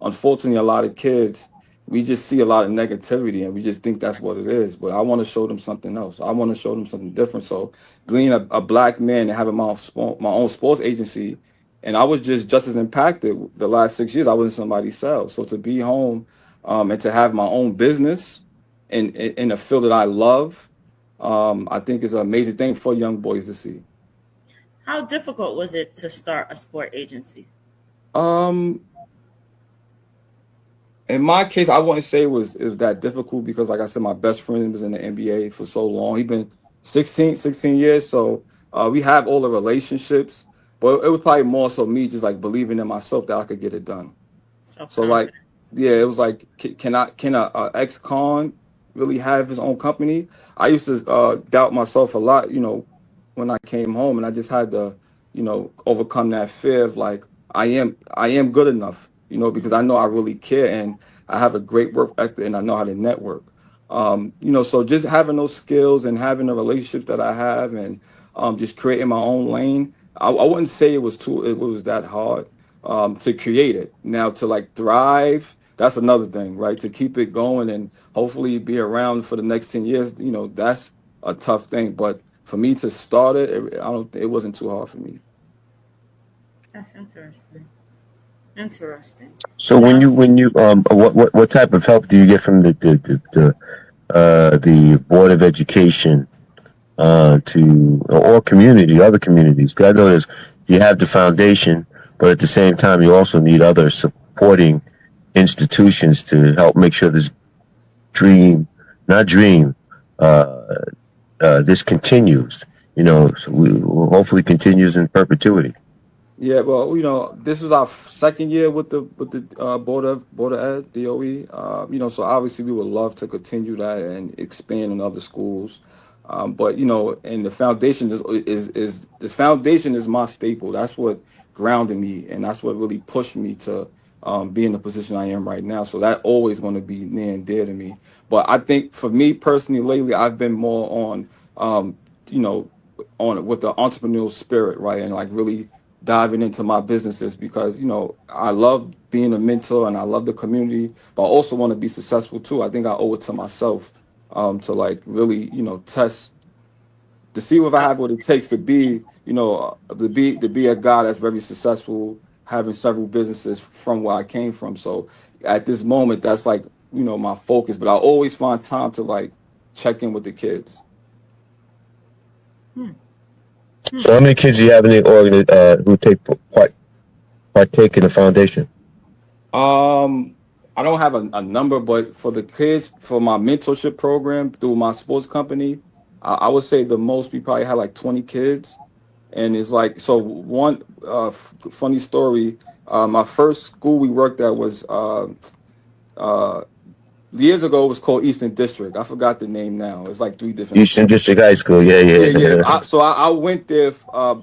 Unfortunately, a lot of kids, we just see a lot of negativity and we just think that's what it is. But I want to show them something else. I want to show them something different. So being a black man and having my own sports agency, and I was just as impacted the last 6 years. I was in somebody's cell. So to be home and to have my own business in a field that I love, I think is an amazing thing for young boys to see. How difficult was it to start a sport agency? In my case, I wouldn't say it was that difficult because, like I said, my best friend was in the NBA for so long. He's been 16 years. So we have all the relationships, but it was probably more so me just like believing in myself that I could get it done. So like, yeah, it was like, can a ex-con really have his own company? I used to doubt myself a lot, when I came home, and I just had to, overcome that fear of like, I am good enough, because I know I really care and I have a great work ethic and I know how to network. So just having those skills and having the relationships that I have and just creating my own lane, I wouldn't say it was that hard to create it. Now to like thrive, that's another thing, right? To keep it going and hopefully be around for the next 10 years, that's a tough thing. But for me to start it, it wasn't too hard for me. That's interesting. Interesting. So when you what type of help do you get from the Board of Education to or community, other communities? Because I know you have the foundation, but at the same time you also need other supporting institutions to help make sure this this continues. So we hopefully continues in perpetuity. Yeah, well, this was our second year with the Board of Ed, DOE. So obviously we would love to continue that and expand in other schools. But and the foundation is my staple. That's what grounded me, and that's what really pushed me to be in the position I am right now. So that always going to be near and dear to me. But I think for me personally, lately I've been more on, with the entrepreneurial spirit, right, and like really diving into my businesses because I love being a mentor and I love the community, but I also want to be successful too. I think I owe it to myself to like really test to see if I have what it takes to be to be a guy that's very successful, having several businesses from where I came from. So at this moment, that's like my focus. But I always find time to like check in with the kids. So how many kids do you have in the who partake in the foundation? I don't have a number, but for the kids, for my mentorship program through my sports company, I would say the most we probably had like 20 kids. And it's like, so one funny story, my first school we worked at was years ago, it was called Eastern District. I forgot the name now. It's like 3 different. Eastern District High School. Yeah. I went there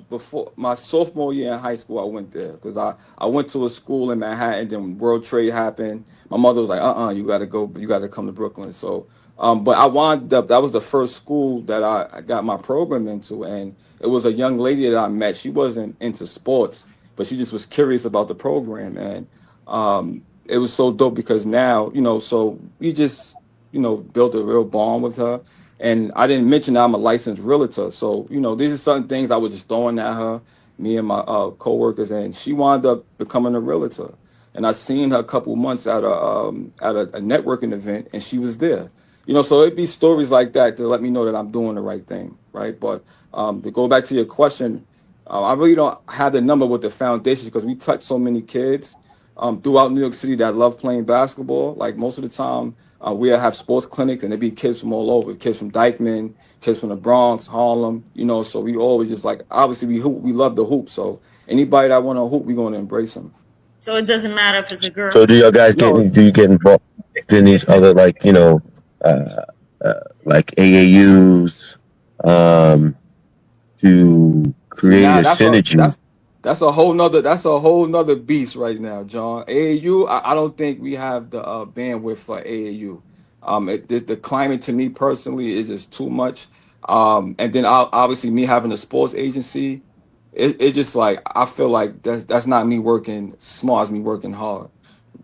before my sophomore year in high school. I went there because I went to a school in Manhattan. Then World Trade happened. My mother was like, you got to go. You got to come to Brooklyn. So, but I wound up. That was the first school that I got my program into, and it was a young lady that I met. She wasn't into sports, but she just was curious about the program, and it was so dope because now, so we just, built a real bond with her. And I didn't mention that I'm a licensed realtor. So, these are certain things I was just throwing at her. me and my coworkers, and she wound up becoming a realtor. And I seen her a couple months at a networking event, and she was there. So it'd be stories like that to let me know that I'm doing the right thing, right? But to go back to your question, I really don't have the number with the foundation because we touch so many kids throughout New York City that love playing basketball. Like most of the time, we have sports clinics, and there be kids from all over, kids from Dykeman, kids from the Bronx, Harlem. So we always just like, obviously we hoop, we love the hoop. So anybody that want to hoop, we going to embrace them. So it doesn't matter if it's a girl. So do you guys No. do you get involved in these other like like AAUs to create Now a synergy? that's a whole nother beast right now, John. AAU, I don't think we have the bandwidth for AAU. The climate to me personally is just too much. And then obviously me having a sports agency, it's just like I feel like that's not me working smart, it's me working hard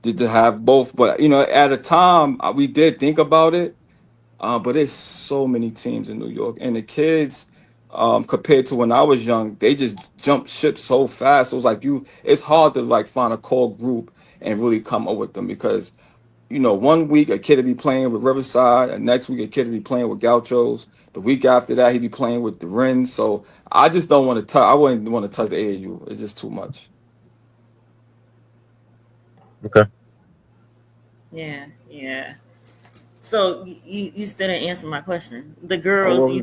to have both. But at a time we did think about it. But there's so many teams in New York, and the kids, compared to when I was young, they just jumped ship so fast. So it's like it's hard to like find a core group and really come up with them because, 1 week a kid would be playing with Riverside, and next week a kid would be playing with Gauchos. The week after that, he'd be playing with the Wrens. So I just don't want to touch. I wouldn't want to touch the AAU. It's just too much. Okay. Yeah. So you still didn't answer my question. The girls, we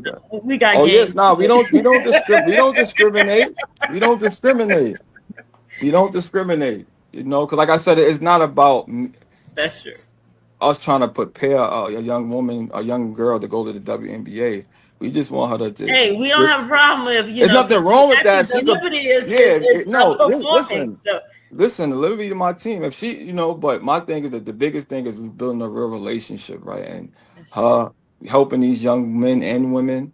got. Oh games. yes, we don't discriminate. We don't discriminate. Because like I said, it's not about That's true. us trying to prepare a young woman, a young girl to go to the WNBA. We just want her to. Hey, we don't have a problem if There's nothing wrong with that. The liberty is listen. So. Listen, the liberty to my team. If she, but my thing is that the biggest thing is building a real relationship, right? And her helping these young men and women,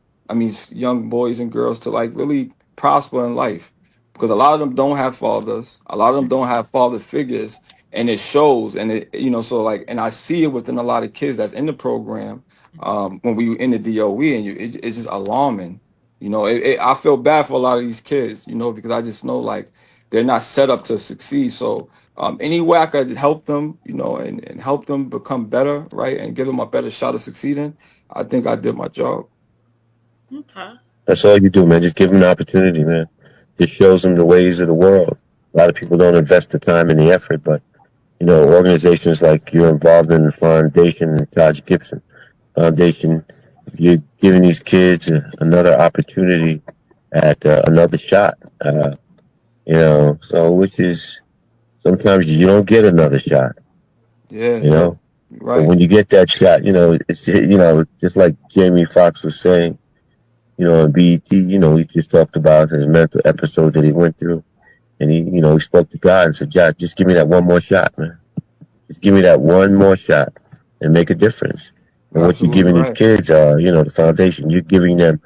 young boys and girls to like really prosper in life. Because a lot of them don't have fathers. A lot of them don't have father figures. And it shows. And and I see it within a lot of kids that's in the program when we were in the DOE, and it's just alarming. I feel bad for a lot of these kids, because I just know like, they're not set up to succeed. So any way I could help them, and help them become better, right, and give them a better shot of succeeding, I think I did my job. Okay. That's all you do, man. Just give them an opportunity, man. It shows them the ways of the world. A lot of people don't invest the time and the effort, but organizations like you're involved in the foundation, the Taj Gibson Foundation, you're giving these kids another opportunity at another shot. So which is sometimes you don't get another shot. Yeah. Right. But when you get that shot, it's just like Jamie Foxx was saying, on BET, he just talked about his mental episode that he went through, and he spoke to God and said, "God, just give me that one more shot, man. Just give me that one more shot and make a difference." And what you're giving these kids are, the foundation. You're giving them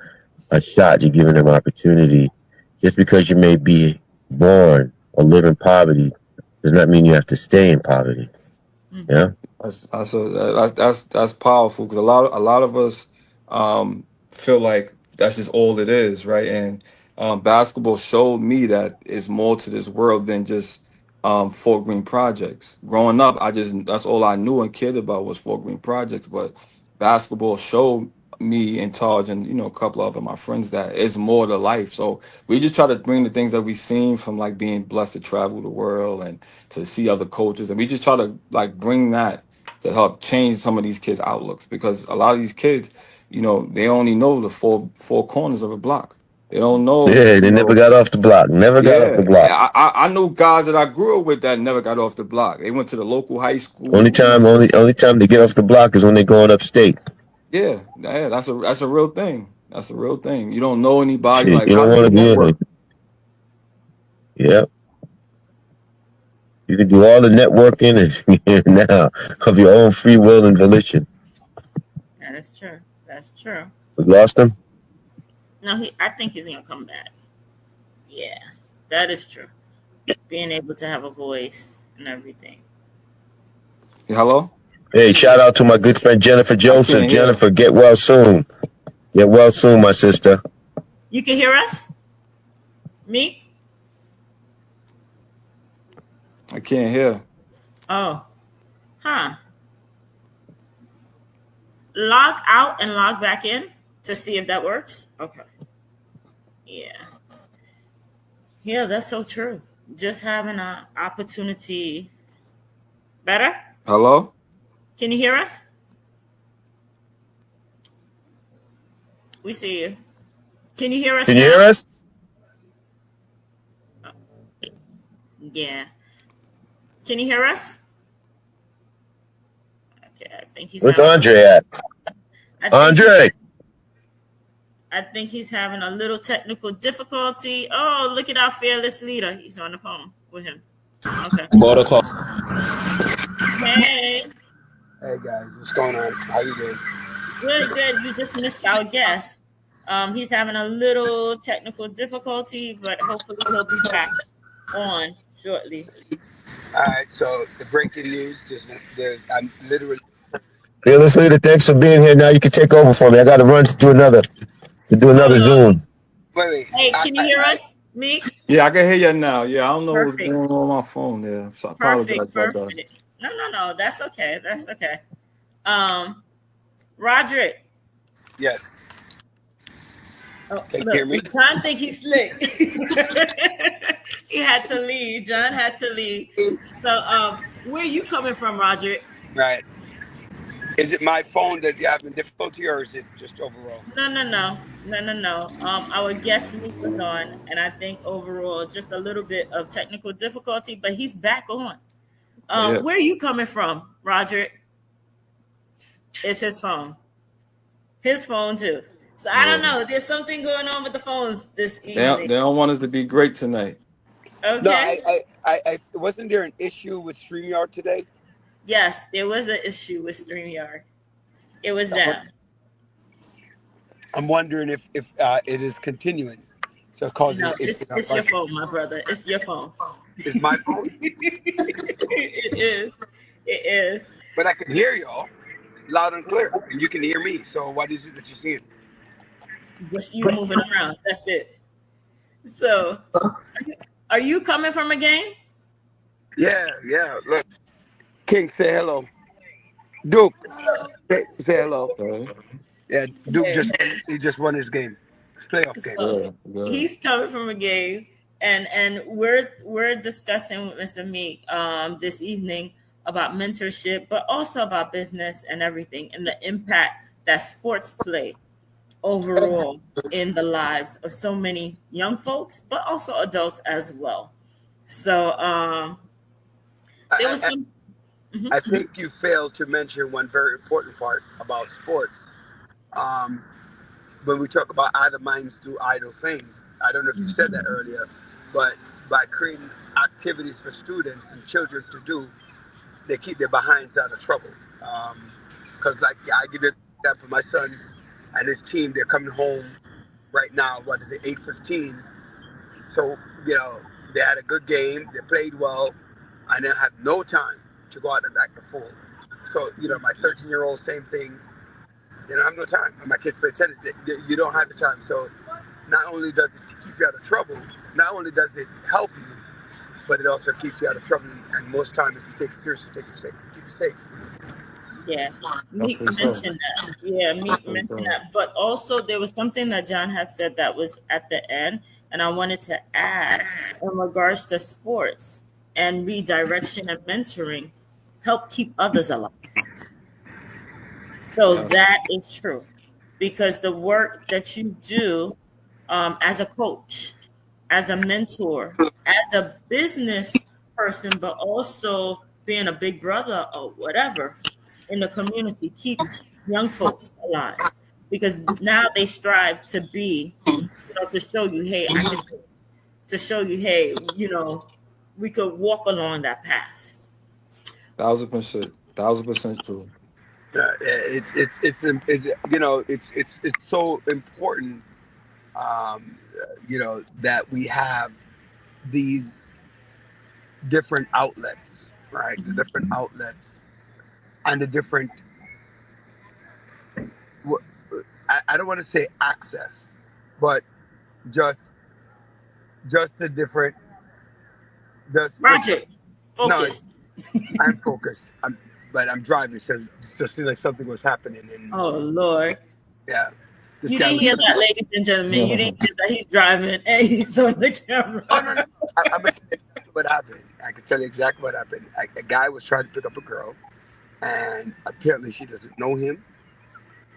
a shot. You're giving them opportunity. Just because you may be born or live in poverty does not mean you have to stay in poverty. Yeah, that's powerful because a lot of us feel like that's just all it is, right? And basketball showed me that it's more to this world than just Fort Greene projects. Growing up, that's all I knew and cared about was Fort Greene projects. But basketball showed me and Taj and a couple of my friends that it's more to life. So we just try to bring the things that we've seen from like being blessed to travel the world and to see other cultures, and we just try to like bring that to help change some of these kids' outlooks, because a lot of these kids, they only know the four corners of a block. They don't know. Yeah, they never got off the block. Never got off the block. I know guys that I grew up with that never got off the block. They went to the local high school. Only time they get off the block is when they're going upstate. Yeah, that's a real thing. That's a real thing. You don't know anybody. Shit, like you don't want to be in it. Yep. You can do all the networking and now of your own free will and volition. Yeah, that's true. That's true. We lost him? No, I think he's gonna come back. Yeah, that is true. Being able to have a voice and everything. Hello? Hey, shout out to my good friend Jennifer Joseph. Jennifer, get well soon. Get well soon, my sister. You can hear us? Me? I can't hear. Oh, huh. Log out and log back in to see if that works. Okay. Yeah. Yeah, that's so true. Just having an opportunity. Better? Hello? Can you hear us? We see you. Can you hear us Can you now? hear us? Yeah. Can you hear us? Okay, I think he's Where's having. Andre at? Andre. I think he's having a little technical difficulty. Oh, look at our fearless leader. He's on the phone with him. Okay. Hey, Hey guys, what's going on? How you doing? good, good. You just missed our guest. He's having a little technical difficulty, but hopefully he'll be back on shortly. All right, so the breaking news, I'm literally. Fearless leader, thanks for being here. Now you can take over for me. I got to run to do another Zoom. Wait. Hey, can you hear us, Meek? Yeah, I can hear you now. Yeah, I don't know what's Perfect. going on my phone there. So I apologize about that. Perfect. No. That's okay. That's okay. Roderick. Yes. Oh, Can you look, hear me? John think he's slick. He had to leave. John had to leave. So, where are you coming from, Roderick? Right. Is it my phone that you're having difficulty, or is it just overall? No. Our guest Meek was on, and I think overall just a little bit of technical difficulty, but he's back on. Yeah. Where are you coming from, Roderick? It's his phone. His phone too. So I don't know. There's something going on with the phones this They evening. don't want us to be great tonight. Okay. No, I wasn't there an issue with StreamYard today? Yes, there was an issue with StreamYard. It was down. I'm wondering if it is continuing, so causing No, an issue. it's your phone, my brother. It's your phone. It's my phone, It is. but I can hear y'all loud and clear, and you can hear me. So what is it that you're seeing? Just you moving around. That's it. So, are you coming from a game? Yeah. Look, King, say hello. Duke, say hello. Okay. Yeah, Duke Okay. just won his game, playoff game. So, Good. he's coming from a game, and we're discussing with Mr. Meek this evening about mentorship, but also about business and everything, and the impact that sports play overall in the lives of so many young folks, but also adults as well. So there was some. I think you failed to mention one very important part about sports. When we talk about idle minds do idle things, I don't know if you said that earlier, but by creating activities for students and children to do, they keep their behinds out of trouble. Because like I give you an example, my son and his team, they're coming home right now. What is it, 8:15? So they had a good game, they played well, and they have no time to go out and act the fool. So my 13-year-old, same thing. They don't have no time. And my kids play tennis. You don't have the time. So not only does it keep you out of trouble, not only does it help you, but it also keeps you out of trouble. And most time, if you take it seriously, keep you safe. Yeah, Meek mentioned that. Yeah, Meek mentioned that. But also, there was something that John has said that was at the end, and I wanted to add in regards to sports and redirection and mentoring, help keep others alive. So that is true, because the work that you do as a coach, as a mentor, as a business person, but also being a big brother or whatever in the community, keep young folks alive, because now they strive to be, to show you, hey, I can do it. To show you, hey, we could walk along that path. 1,000% true. It's so important, that we have these different outlets, right? The different outlets and the different. I don't want to say access, but just the different. Roger, Focus. I'm focused. But I'm driving, so it just seemed like something was happening. And Oh Lord. yeah, this You guy didn't was. hear that, ladies and gentlemen. You didn't hear that he's driving and he's on the camera. Oh no, no. I'm gonna tell you what happened. I can tell you exactly what happened. A guy was trying to pick up a girl, and apparently she doesn't know him.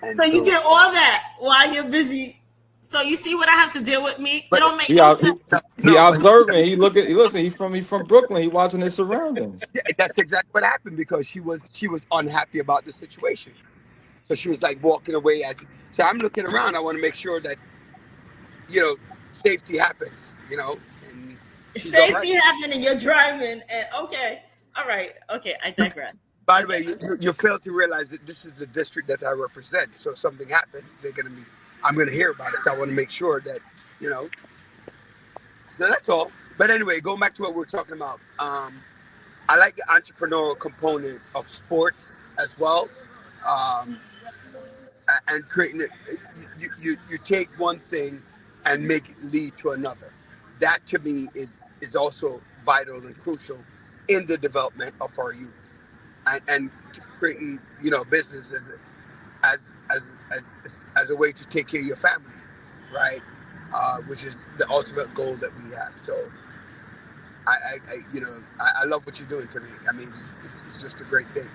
And So you did all that while you're busy. So you see what I have to deal with me? It But- don't make He no out, sense. he No, but- observing. He looking. Listen, he's from Brooklyn. He watching his surroundings. Yeah, that's exactly what happened because she was unhappy about the situation. So she was like walking away so I'm looking around. I want to make sure that safety happens. And she's all Safety right. happened and you're driving. And okay, all right, okay. I digress. By the way, you fail to realize that this is the district that I represent. So if something happens, I'm gonna hear about it. So I want to make sure that So that's all. But anyway, going back to what we're talking about. I like the entrepreneurial component of sports as well. And creating it, you take one thing and make it lead to another. That to me is also vital and crucial in the development of our youth and creating business as a way to take care of your family, right? Which is the ultimate goal that we have. So I love what you're doing to me. I mean, it's just a great thing.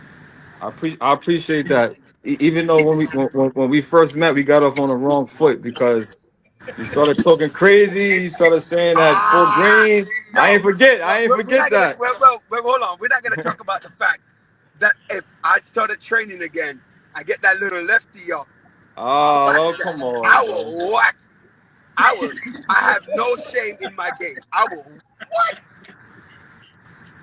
I appreciate that. Even though when we first met, we got off on the wrong foot because you started talking crazy. You started saying that full green. No. I ain't forget that. Well, hold on. We're not going to talk about the fact that if I started training again, I get that little lefty up. Oh, come on. I will wax. I have no shame in my game. I will what?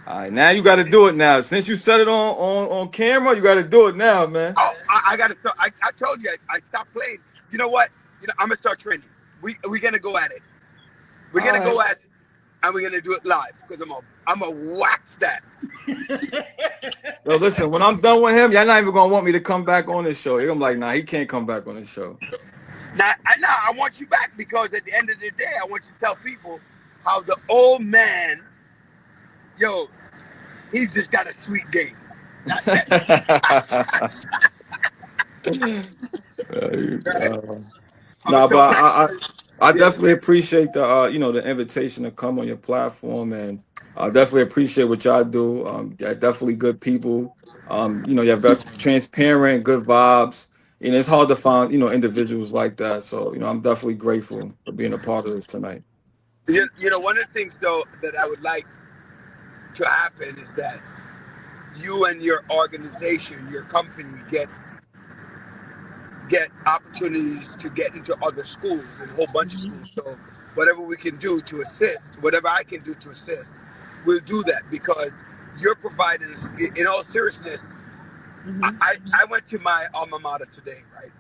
All right, now you got to do it now. Since you said it on camera, you got to do it now, man. Oh, I got to start. I told you I stopped playing. You know what? I'm gonna start training. We're gonna go at it. We're gonna go at it, and we're gonna do it live because I'm a wax that. Yo, listen, when I'm done with him, y'all not even gonna want me to come back on this show. You're gonna be like, nah, he can't come back on this show. Now I want you back because at the end of the day, I want you to tell people how the old man, he's just got a sweet game. No, but I definitely appreciate the the invitation to come on your platform, and I definitely appreciate what y'all do. You're definitely good people. You're very transparent, good vibes. And it's hard to find individuals like that. So I'm definitely grateful for being a part of this tonight. One of the things though that I would like to happen is that you and your organization, your company get opportunities to get into other schools and a whole bunch of schools. So whatever we can do to assist, whatever I can do to assist, we'll do that because you're providing, in all seriousness, I went to my alma mater today, right?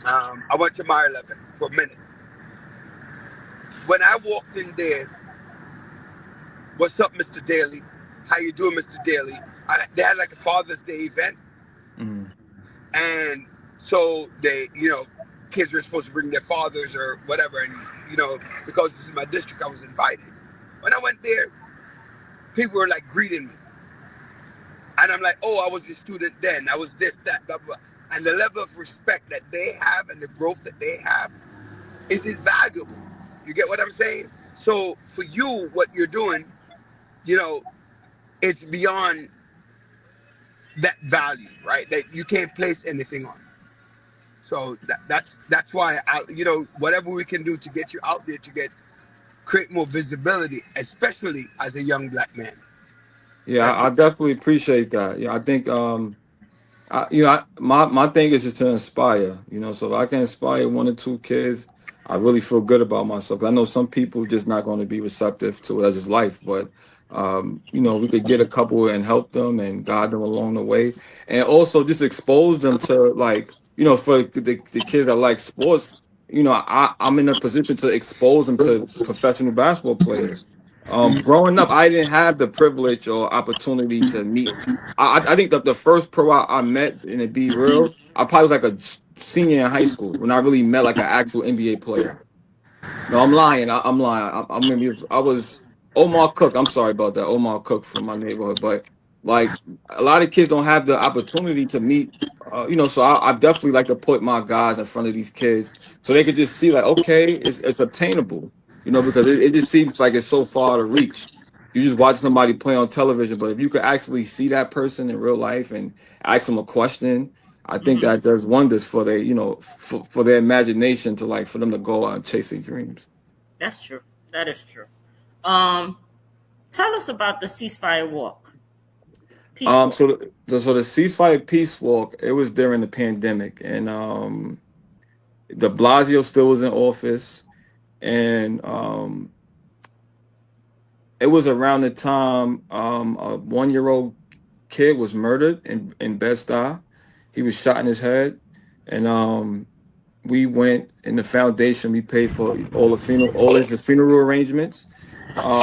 I went to Meyer 11 for a minute. When I walked in there, what's up, Mr. Daly? How you doing, Mr. Daly? They had like a Father's Day event. And so they, kids were supposed to bring their fathers or whatever. And, because this is my district, I was invited. When I went there, people were like greeting me. And I'm like, oh, I was a student then. I was this, that, blah, blah. And the level of respect that they have and the growth that they have is invaluable. You get what I'm saying? So for you, what you're doing, it's beyond that value, right? That you can't place anything on. So that's why whatever we can do to get you out there to create more visibility, especially as a young black man. Yeah, I definitely appreciate that. Yeah, I think my thing is just to inspire. So if I can inspire one or two kids, I really feel good about myself. I know some people just not going to be receptive to it as his life, but we could get a couple and help them and guide them along the way, and also just expose them to for the kids that like sports. I'm in a position to expose them to professional basketball players. Growing up, I didn't have the privilege or opportunity to meet. I think that the first pro I met, and to be real, I probably was like a senior in high school when I really met like an actual NBA player. No, I'm lying. I'm lying. I was Omar Cook. I'm sorry about that. Omar Cook from my neighborhood. But like a lot of kids don't have the opportunity to meet, so I definitely like to put my guys in front of these kids so they could just see like, okay, it's obtainable, because it just seems like it's so far to reach. You just watch somebody play on television, but if you could actually see that person in real life and ask them a question, I think Hmm. that does wonders for their, for their imagination to like for them to go out and chase their dreams. That's true. That is true. Um, Tell us about the ceasefire walk, peace walk. So the ceasefire peace walk, it was during the pandemic, and De Blasio still was in office, and it was around the time a 1-year-old kid was murdered in Bed-Stuy. He was shot in his head, and we went in the foundation. We paid for all his funeral arrangements.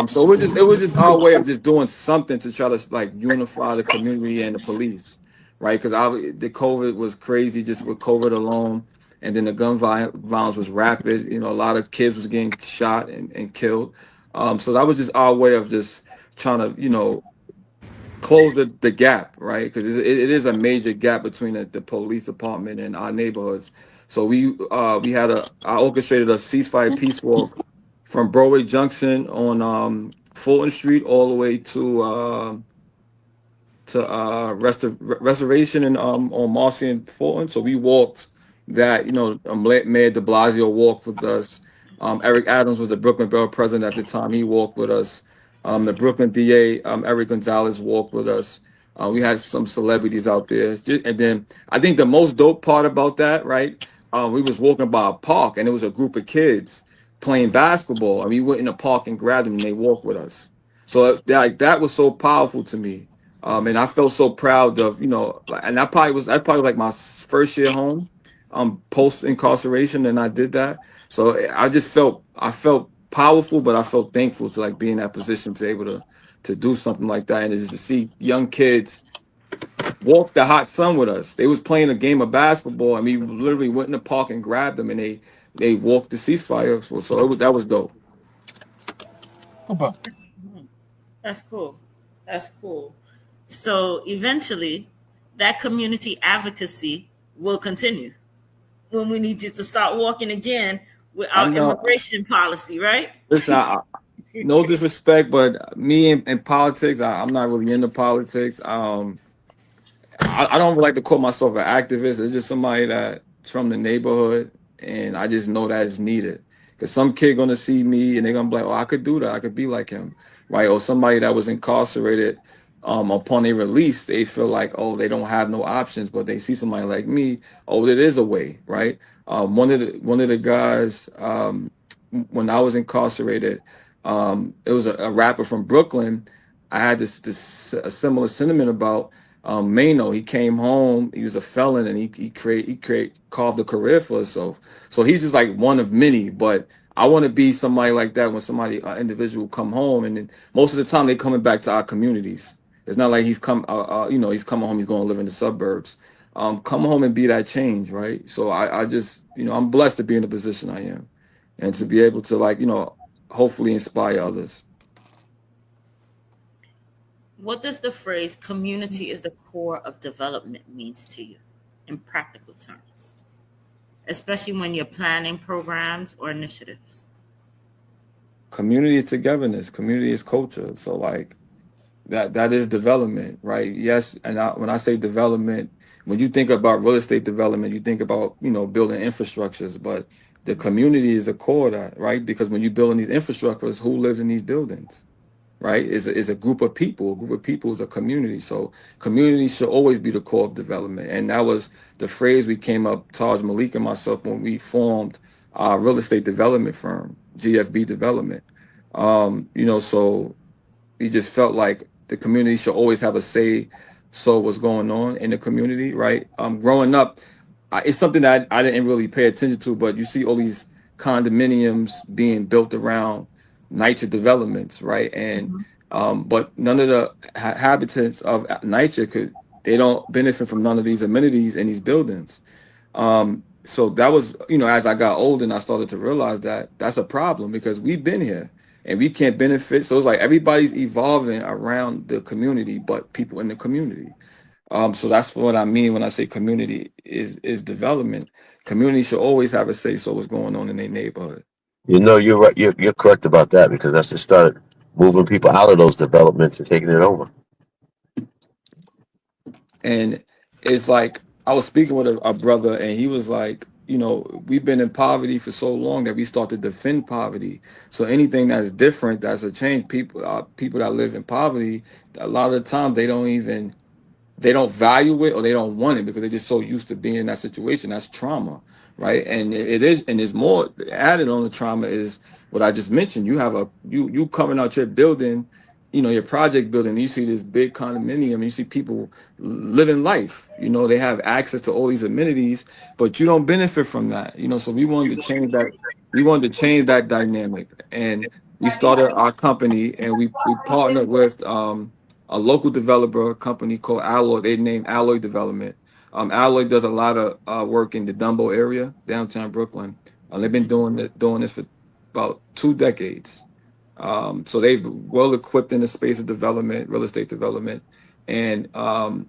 So it was just our way of just doing something to try to like unify the community and the police, right? Because the COVID was crazy just with COVID alone, and then the violence was rapid. A lot of kids was getting shot and killed. So that was just our way of just trying to close the gap, right? Because it is a major gap between the police department and our neighborhoods. So I orchestrated a ceasefire peace walk from Broadway Junction on Fulton Street all the way Restoration and on Marcy and Fulton. So we walked that. Mayor De Blasio walked with us. Eric Adams was the Brooklyn Borough president at the time. He walked with us. The Brooklyn DA, Eric Gonzalez, walked with us. We had some celebrities out there, and then I think the most dope part about that, right? We was walking by a park, and it was a group of kids playing basketball, and we went in the park and grabbed them, and they walked with us. So like that was so powerful to me, and I felt so proud of and that probably like my first year home, post incarceration, and I did that. So I felt powerful, but I felt thankful to like be in that position to able to do something like that, and just to see young kids walk the hot sun with us. They was playing a game of basketball. I mean, we literally went in the park and grabbed them, and they walked the ceasefire. So that was dope. That's cool. That's cool. So eventually, that community advocacy will continue when we need you to start walking again with I our know. immigration policy, right? Listen, no disrespect, but me in politics, I'm not really into politics. I don't like to call myself an activist. It's just somebody that's from the neighborhood, and I just know that it's needed. Because some kid gonna see me and they're gonna be like, "Oh, I could do that. I could be like him," right? Or somebody that was incarcerated, upon their release, they feel like, oh, they don't have no options, but they see somebody like me. Oh, there is a way, right? One of the guys, when I was incarcerated, it was a rapper from Brooklyn. I had this a similar sentiment about. Mano, he came home. He was a felon, and he carved a career for himself. So he's just like one of many. But I want to be somebody like that when somebody, individual, come home, and then most of the time they coming back to our communities. It's not like he's he's coming home. He's going to live in the suburbs. Come home and be that change, right? So I just, I'm blessed to be in the position I am, and to be able to hopefully inspire others. What does the phrase community is the core of development means to you in practical terms, especially when you're planning programs or initiatives? Community is togetherness. Community is culture. So like. That is development, right? Yes, and when I say development, when you think about real estate development, you think about building infrastructures, but the community is the core of that, right? Because when you're building these infrastructures, who lives in these buildings, right? Is a group of people. A group of people is a community. So community should always be the core of development, and that was the phrase we came up, Taj Malik and myself, when we formed our real estate development firm, GFB Development. So we just felt like the community should always have a say so what's going on in the community, right? Growing up, it's something that I didn't really pay attention to, but you see all these condominiums being built around NYCHA developments, right? And but none of the inhabitants of NYCHA they don't benefit from none of these amenities in these buildings. So that was, as I got older and I started to realize that that's a problem because we've been here. and we can't benefit. So it's like everybody's evolving around the community, but people in the community. So that's what I mean when I say community is development. Community should always have a say so what's going on in their neighborhood. You know, you're right. You're correct about that, because that's just started moving people out of those developments and taking it over. And it's like I was speaking with a brother, and he was like, you know, we've been in poverty for so long that we start to defend poverty. So anything that's different, that's a change. People that live in poverty, a lot of the time they don't value it, or they don't want it because they're just so used to being in that situation. That's trauma, right? And it is, and there's more added on the trauma is what I just mentioned. You have you coming out your building, you know, your project building, you see this big condominium, you see people living life, you know, they have access to all these amenities, but you don't benefit from that, you know. So we wanted to change that dynamic, and we started our company, and we partnered with a local developer company called Alloy. They named Alloy Development. Alloy does a lot of work in the Dumbo area, downtown Brooklyn. They've been doing this for about 2 decades. So they've well equipped in the space of development, real estate development, and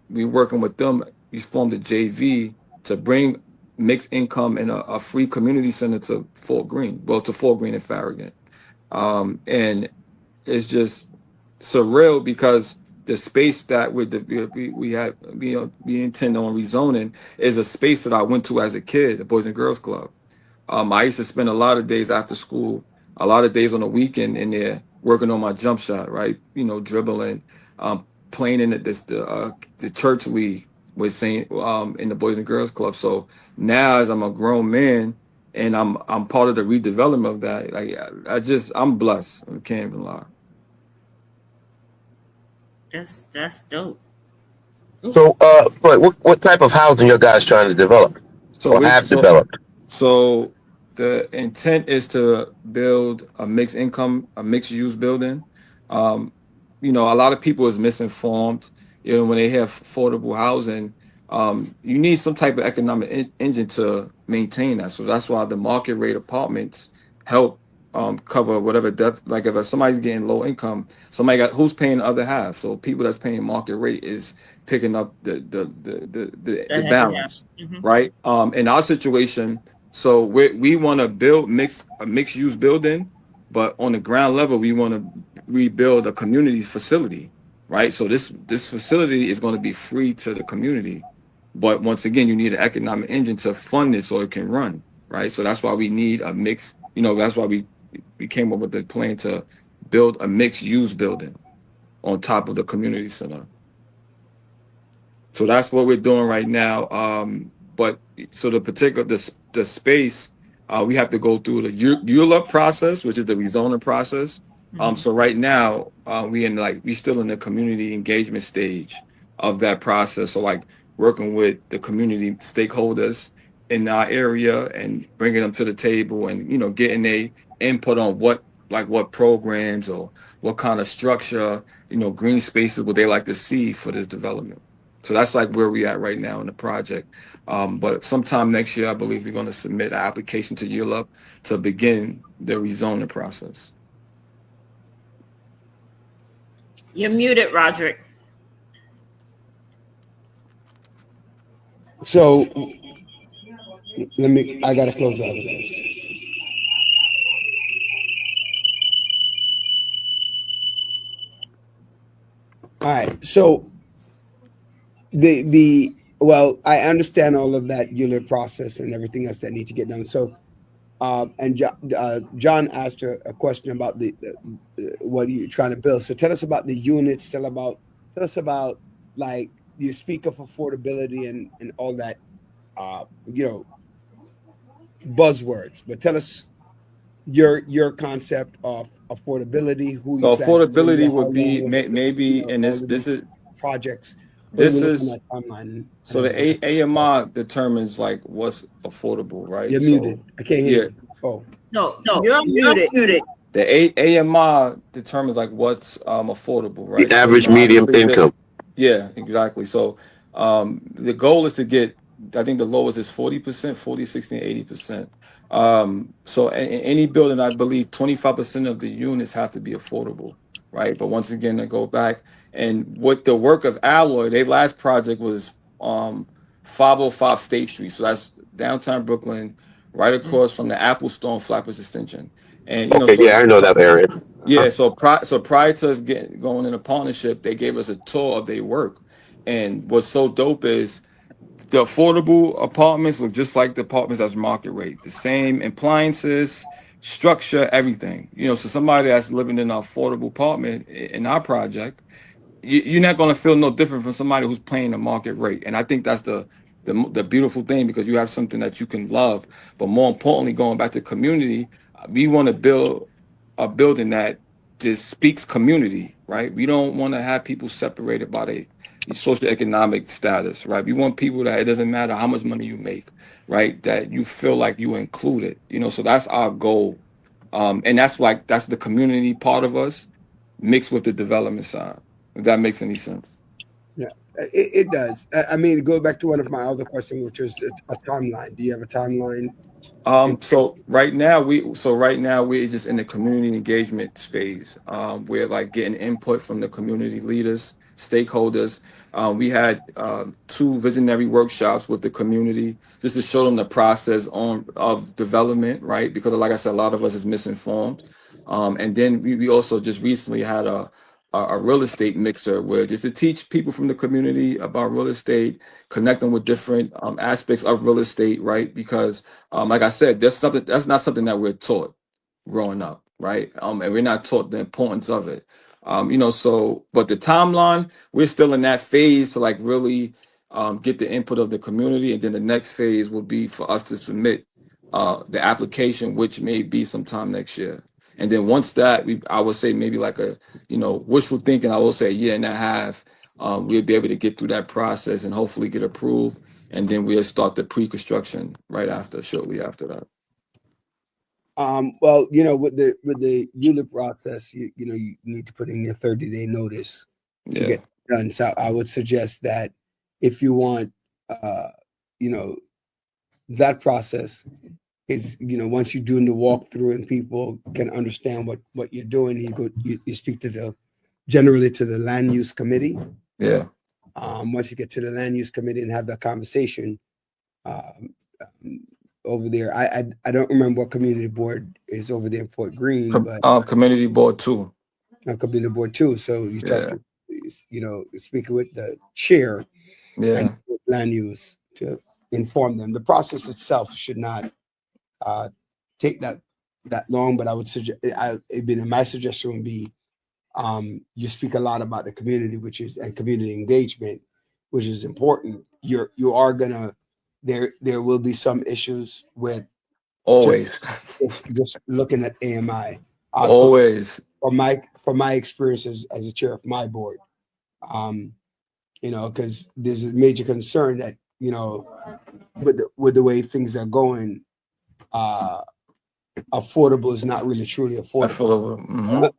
we're working with them. We formed a JV to bring mixed income and a free community center to Fort Greene, and Farragut. And it's just surreal because the space that we intend on rezoning is a space that I went to as a kid, the Boys and Girls Club. I used to spend a lot of days after school, a lot of days on the weekend in there working on my jump shot, right? You know, dribbling, playing in the church league with Saint in the Boys and Girls Club. So now, as I'm a grown man and I'm part of the redevelopment of that, like I'm blessed. I can't even lie. That's dope. So, what type of housing you guys trying to develop or have developed? So the intent is to build a mixed use building. You know, a lot of people is misinformed. You know, when they have affordable housing, you need some type of economic engine to maintain that. So that's why the market rate apartments help cover whatever depth. Like if somebody's getting low income, who's paying the other half. So people that's paying market rate is picking up the balance, right? In our situation, so we want to build a mixed use building, but on the ground level, we want to rebuild a community facility, right? So this facility is going to be free to the community, but once again, you need an economic engine to fund it so it can run, right? So that's why we need a mix. You know, that's why we came up with the plan to build a mixed use building on top of the community center. So that's what we're doing right now. But so the space, we have to go through the ULUP process, which is the rezoning process. So right now, we still in the community engagement stage of that process. So like working with the community stakeholders in our area and bringing them to the table, and you know, getting their input on what programs or what kind of structure, you know, green spaces would they like to see for this development. So that's like where we at right now in the project. But sometime next year, I believe we're going to submit an application to ULUP to begin the rezoning process. You're muted, Roderick. So I got to close out of this. All right. So well, I understand all of that ULUP process and everything else that need to get done. So, and John asked a question about what you're trying to build. So tell us about the units. Tell us about like you speak of affordability and all that, you know, buzzwords. But tell us your concept of affordability. So affordability would be maybe, and this is projects. This is so the AMI determines like what's affordable, right? You're muted. I can't hear you. Oh no, you're muted. The AMI determines like what's affordable, right? The average medium income. Yeah, exactly. So the goal is to get, I think the lowest is 40%, 40, 60, and 80%. So in any building, I believe 25% of the units have to be affordable, right? But once again, to go back and with the work of Alloy, their last project was 505 State Street. So that's downtown Brooklyn, right across from the Apple Store and Flappers Extension. And you know, Okay, so yeah, I know that area. yeah, so prior to us going in a partnership, they gave us a tour of their work. And what's so dope is the affordable apartments look just like the apartments that's market rate. The same appliances, structure, everything. You know, so somebody that's living in an affordable apartment in our project, you're not going to feel no different from somebody who's paying the market rate. And I think that's the beautiful thing, because you have something that you can love. But more importantly, going back to community, we want to build a building that just speaks community, right? We don't want to have people separated by their socioeconomic status, right? We want people that it doesn't matter how much money you make, right? That you feel like you included, you know. So that's our goal, and that's the community part of us mixed with the development side. If that makes any sense. Yeah, it does. I mean, go back to one of my other questions, which is a timeline. Do you have a timeline? So right now we're just in the community engagement phase. We're like getting input from the community leaders, stakeholders. We had 2 visionary workshops with the community just to show them the process of development, right? Because like I said, a lot of us is misinformed. And then we also just recently had a real estate mixer, where just to teach people from the community about real estate, connect them with different aspects of real estate, right? Because like I said, that's not something that we're taught growing up, right? And we're not taught the importance of it. You know, so but the timeline, we're still in that phase to like really get the input of the community, and then the next phase will be for us to submit the application, which may be sometime next year. And then once that, I would say maybe like a, you know, wishful thinking, I will say a year and a half, we'll be able to get through that process and hopefully get approved. And then we'll start the pre-construction shortly after that. Well, you know, with the ULIP process, you know, you need to put in your 30-day notice to Yeah. get done. So I would suggest that if you want, you know, that process is, you know, once you're doing the walkthrough and people can understand what you're doing, you speak to generally to the land use committee. Yeah. Once you get to the land use committee and have that conversation, over there, I don't remember what community board is over there in Fort Greene, but Community board 2. community board too. So you talk Yeah. to, you know, speak with the chair Yeah. and land use to inform them. The process itself should not take that long, but I would suggest, my suggestion would be, you speak a lot about the community, and community engagement, which is important. You are gonna, there will be some issues with Always. just looking at AMI. Always. From my experiences as a chair of my board, you know, because there's a major concern that, you know, with the way things are going, affordable is not really truly affordable. Mhm.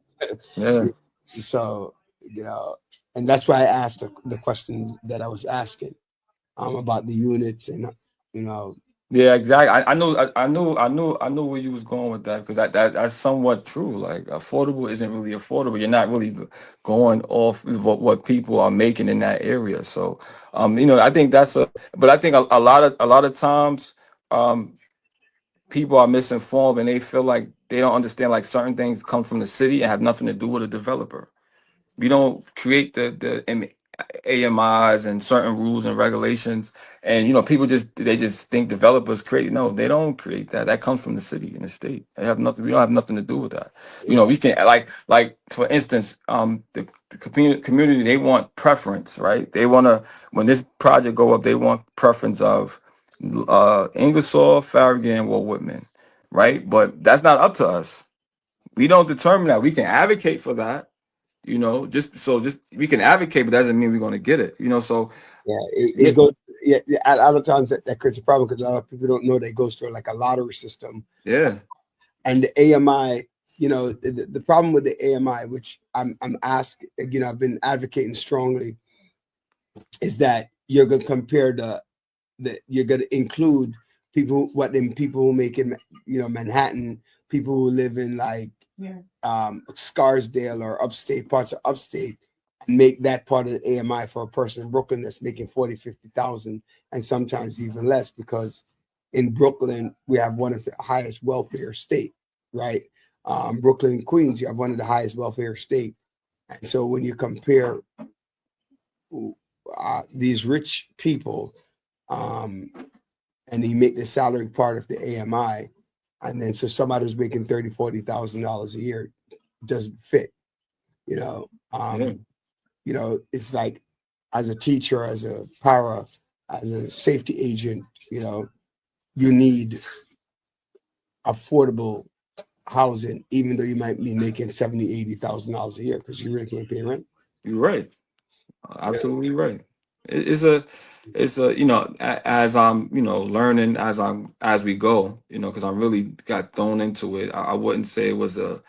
Yeah. So, you know, and that's why I asked the question that I was asking about the units, and, you know. Yeah, exactly. I knew where you was going with that, because that's somewhat true. Like affordable isn't really affordable. You're not really going off what people are making in that area. So, you know, I think but I think a lot of times, people are misinformed and they feel like they don't understand, like certain things come from the city and have nothing to do with a developer. We don't create the AMIs and certain rules and regulations, and you know, people just think developers create. No, they don't create that. That comes from the city and the state. They have nothing. We don't have nothing to do with that. You know, we can like for instance, the community, they want preference, right? They want to, when this project go up, they want preference of Ingersoll, Farragut, and Walt Whitman, right? But that's not up to us. We don't determine that. We can advocate for that. You know, just we can advocate, but that doesn't mean we're going to get it. You know, so yeah, it goes. Yeah, a lot of times that creates a problem because a lot of people don't know that it goes through like a lottery system. Yeah, and the AMI, you know, the problem with the AMI, which I'm asking, you know, I've been advocating strongly, is that you're going to compare you're going to include people who make in Manhattan, people who live in like Scarsdale or upstate parts of upstate, and make that part of the AMI for a person in Brooklyn that's making 40,000-50,000 and sometimes even less, because in Brooklyn we have one of the highest welfare state, right? Brooklyn, Queens, you have one of the highest welfare state. And so when you compare these rich people, and you make the salary part of the AMI, and then so somebody who's making $30,000-$40,000 a year doesn't fit, it's like as a teacher, as a para, as a safety agent, you need affordable housing, even though you might be making $70,000-$80,000 a year, because you really can't pay rent. You're right. Absolutely right. It's a as I'm learning as we go, because I really got thrown into it. I wouldn't say it was a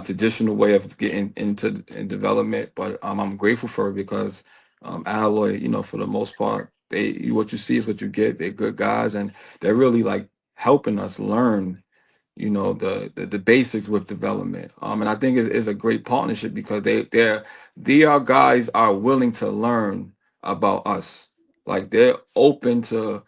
traditional way of getting into development, but I'm grateful for it because Alloy, for the most part, what you see is what you get. They're good guys, and they're really like helping us learn the basics with development. And I think it's a great partnership because they are guys are willing to learn about us. Like they're open to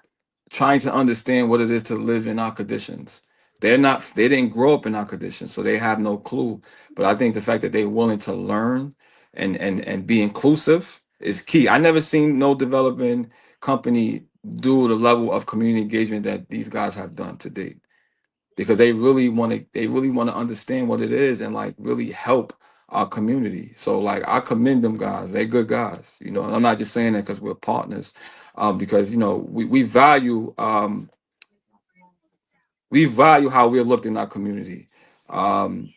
trying to understand what it is to live in our conditions. They didn't grow up in our conditions, so they have no clue. But I think the fact that they're willing to learn and be inclusive is key. I never seen no development company do the level of community engagement that these guys have done to date, because they really want to understand what it is and like really help our community. So like I commend them guys. They're good guys, and I'm not just saying that because we're partners, because we value how we're looked in our community. Through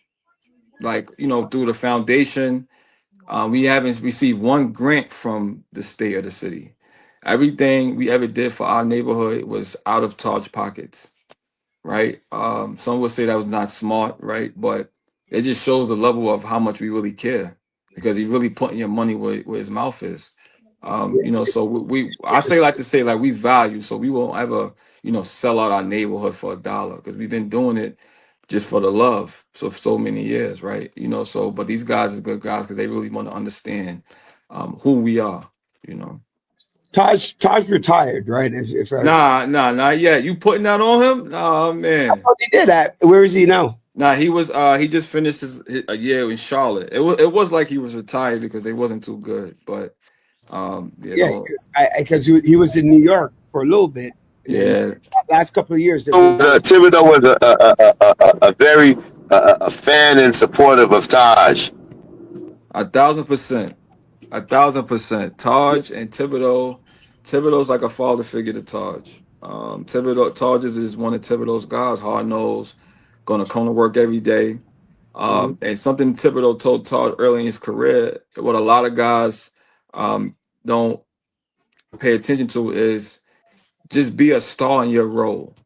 the foundation, we haven't received one grant from the state or the city. Everything we ever did for our neighborhood was out of Taj pockets. Right. Some would say that was not smart, right? But it just shows the level of how much we really care, because he's really putting your money where his mouth is. So I like to say we value, so we won't ever, sell out our neighborhood for $1, because we've been doing it just for the love so many years, right? But these guys are good guys because they really want to understand who we are, Taj retired, right? Nah, not yet. You putting that on him? Oh man. I thought he did that. Where is he now? Nah, he was he just finished a year in Charlotte. It was like he was retired because they wasn't too good. But because he was in New York for a little bit. Yeah. Last couple of years. Thibodeau was a very fan and supportive of Taj. 1,000%. 1,000%. Taj and Thibodeau. Thibodeau's like a father figure to Taj. Taj is one of Thibodeau's guys, hard nosed, gonna come to work every day. And something Thibodeau told Taj early in his career, what a lot of guys don't pay attention to, is just be a star in your role.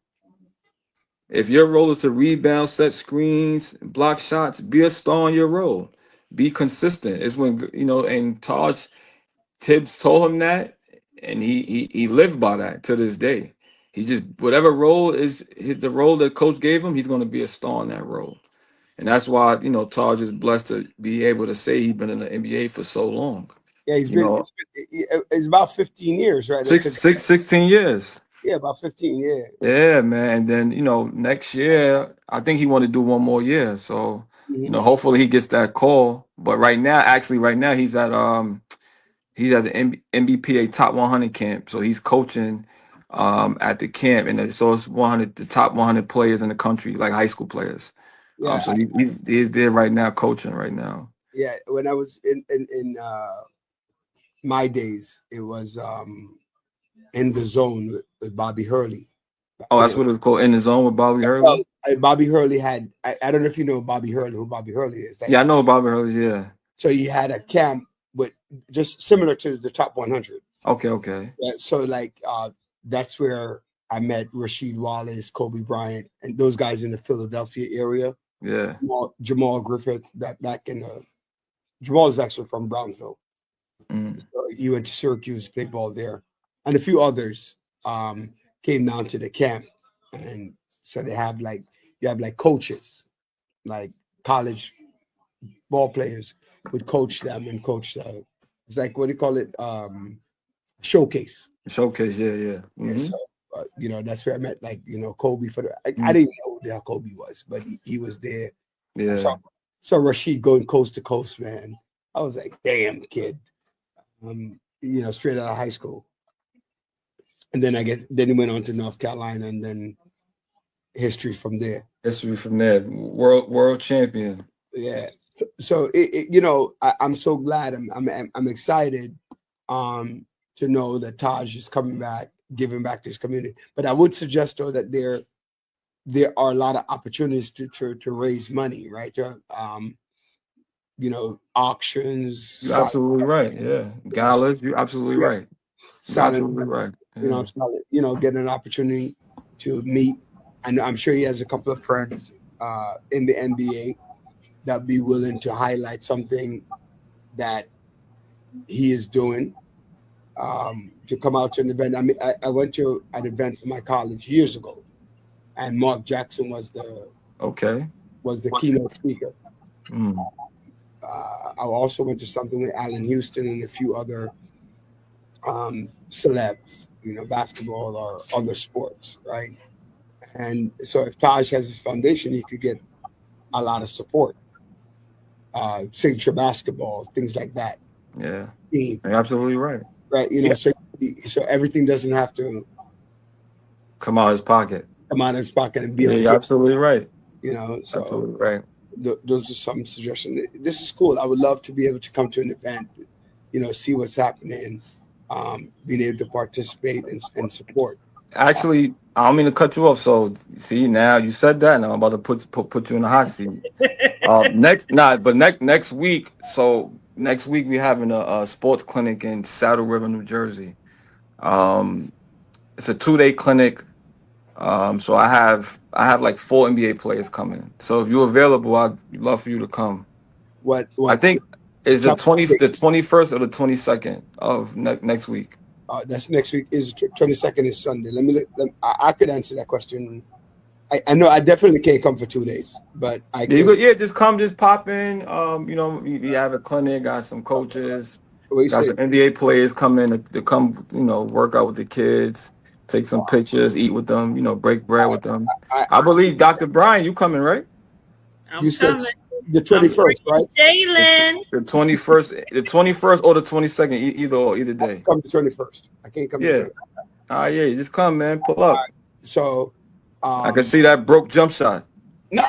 If your role is to rebound, set screens, block shots, be a star in your role. Be consistent. It's when and Tibbs told him that, and he lived by that to this day. He just, whatever role is the role that coach gave him, he's going to be a star in that role. And that's why Taj is blessed to be able to say he's been in the NBA for so long. Yeah, it's about 15 years, right? 16 years. Yeah, about 15 years. Yeah, man. And then next year, I think he want to do one more year. So hopefully he gets that call. But right now he's at the NBPA Top 100 camp. So he's coaching at the camp, and so it's the top 100 players in the country, like high school players. Yeah, so he's there right now, coaching right now. Yeah, when I was in my days, it was In the Zone with Bobby Hurley. Oh, that's what it was called, In the Zone with Bobby Hurley? Well, Bobby Hurley had, I don't know if you know Bobby Hurley, who Bobby Hurley is. Yeah, I know Bobby Hurley, yeah. So he had a camp with just similar to the Top 100. Okay. Yeah, so that's where I met Rasheed Wallace, Kobe Bryant, and those guys in the Philadelphia area. Yeah. Jamal Griffith, Jamal is actually from Brownsville. So he went to Syracuse, played ball there. And a few others came down to the camp. and so they have you have coaches, like college ball players would coach them and coach it's like, what do you call it? Showcase. Showcase, yeah. And so, that's where I met, Kobe I didn't know who Kobe was, but he was there. Yeah. So Rashid going coast to coast, man. I was like, damn, kid. Straight out of high school. And then he went on to North Carolina, and then history from there. World champion. Yeah. So I'm so glad. I'm excited to know that Taj is coming back, giving back to his community. But I would suggest, though, that there are a lot of opportunities to raise money, right? Auctions. You're absolutely right. Yeah, galas. You're absolutely right. Absolutely right. Yeah. Getting an opportunity to meet, and I'm sure he has a couple of friends in the NBA that be willing to highlight something that he is doing. To come out to an event. I mean, I went to an event for my college years ago, and Mark Jackson was the keynote speaker. I also went to something with Allen Houston and a few other celebs, basketball or other sports, right? And so if Taj has his foundation, he could get a lot of support. Signature basketball, things like that. Yeah, you're absolutely right. Right, so everything doesn't have to come out of his pocket. And be. Yeah, you're absolutely right. So absolutely right. Those are some suggestions. This is cool. I would love to be able to come to an event, see what's happening, being able to participate and support. Actually, I don't mean to cut you off. So, see, now you said that. Now I'm about to put you in the hot seat. Next week. So next week we're having a sports clinic in Saddle River, New Jersey. It's a 2-day clinic. So I have like 4 NBA players coming. So if you're available, I'd love for you to come. What I think is the 21st or the 22nd of next week. That's next week. Is 22nd is Sunday. I could answer that question. I know I definitely can't come for 2 days, but just come, just pop in. We have a clinic, got some coaches, got some NBA players coming to come, work out with the kids, take some pictures, eat with them, break bread with them. I believe Dr. Brian, you coming, right? You said the 21st, right? Jalen. The 21st or the 22nd, either day. Come the 21st. I can't come. Yeah. Just come, man. Pull up. So. I can see that broke jump shot. No,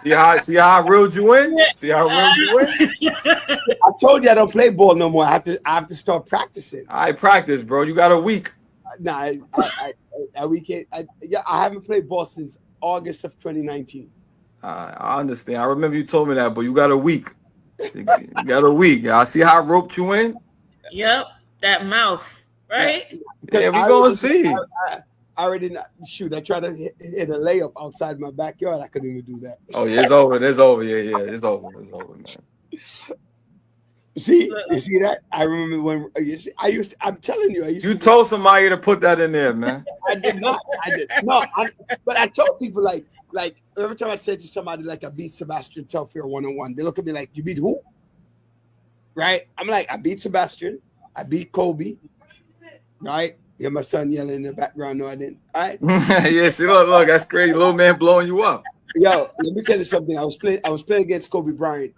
see how I reeled you in? I told you I don't play ball no more. I have to start practicing. I practice, bro. You got a week. I haven't played ball since August of 2019. I understand. I remember you told me that, but you got a week. You got a week. I see how I roped you in. Yep, that mouth. Right? Yeah, we gonna see. I already shoot. I tried to hit a layup outside my backyard. I couldn't even do that. Oh yeah, it's over. It's over. Yeah, it's over. It's over, man. You see that? I remember when I'm telling you, You told somebody to put that in there, man. I did not. But I told people like every time I said to somebody I beat Sebastian Telfair 1-on-1, they look at me like, you beat who? Right? I'm like, I beat Sebastian. I beat Kobe. Right? Yeah, my son yelling in the background. No, I didn't. All right. Yeah, see, look, that's crazy. Little man blowing you up. Yo, let me tell you something. I was playing against Kobe Bryant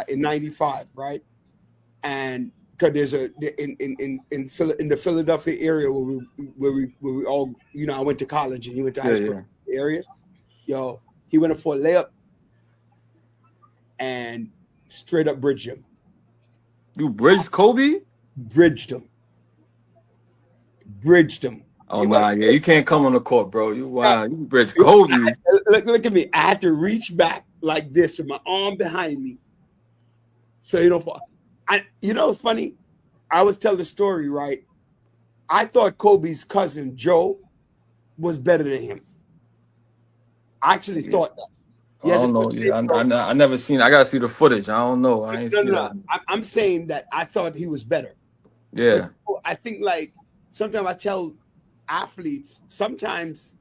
in '95, right? And because there's in the Philadelphia area where we all, I went to college and he went to high school area. Yo, he went up for a layup and straight up bridged him. You bridged Kobe? Bridged him. Oh nah, yeah, you can't come on the court, bro. You bridged Kobe. Look at me. I had to reach back like this with my arm behind me. So it's funny. I was telling the story, right? I thought Kobe's cousin Joe was better than him. I actually thought that. I don't know. Yeah, I never seen. I gotta see the footage. I don't know. I ain't seen that. I'm saying that I thought he was better. Yeah. I think sometimes I tell athletes sometimes,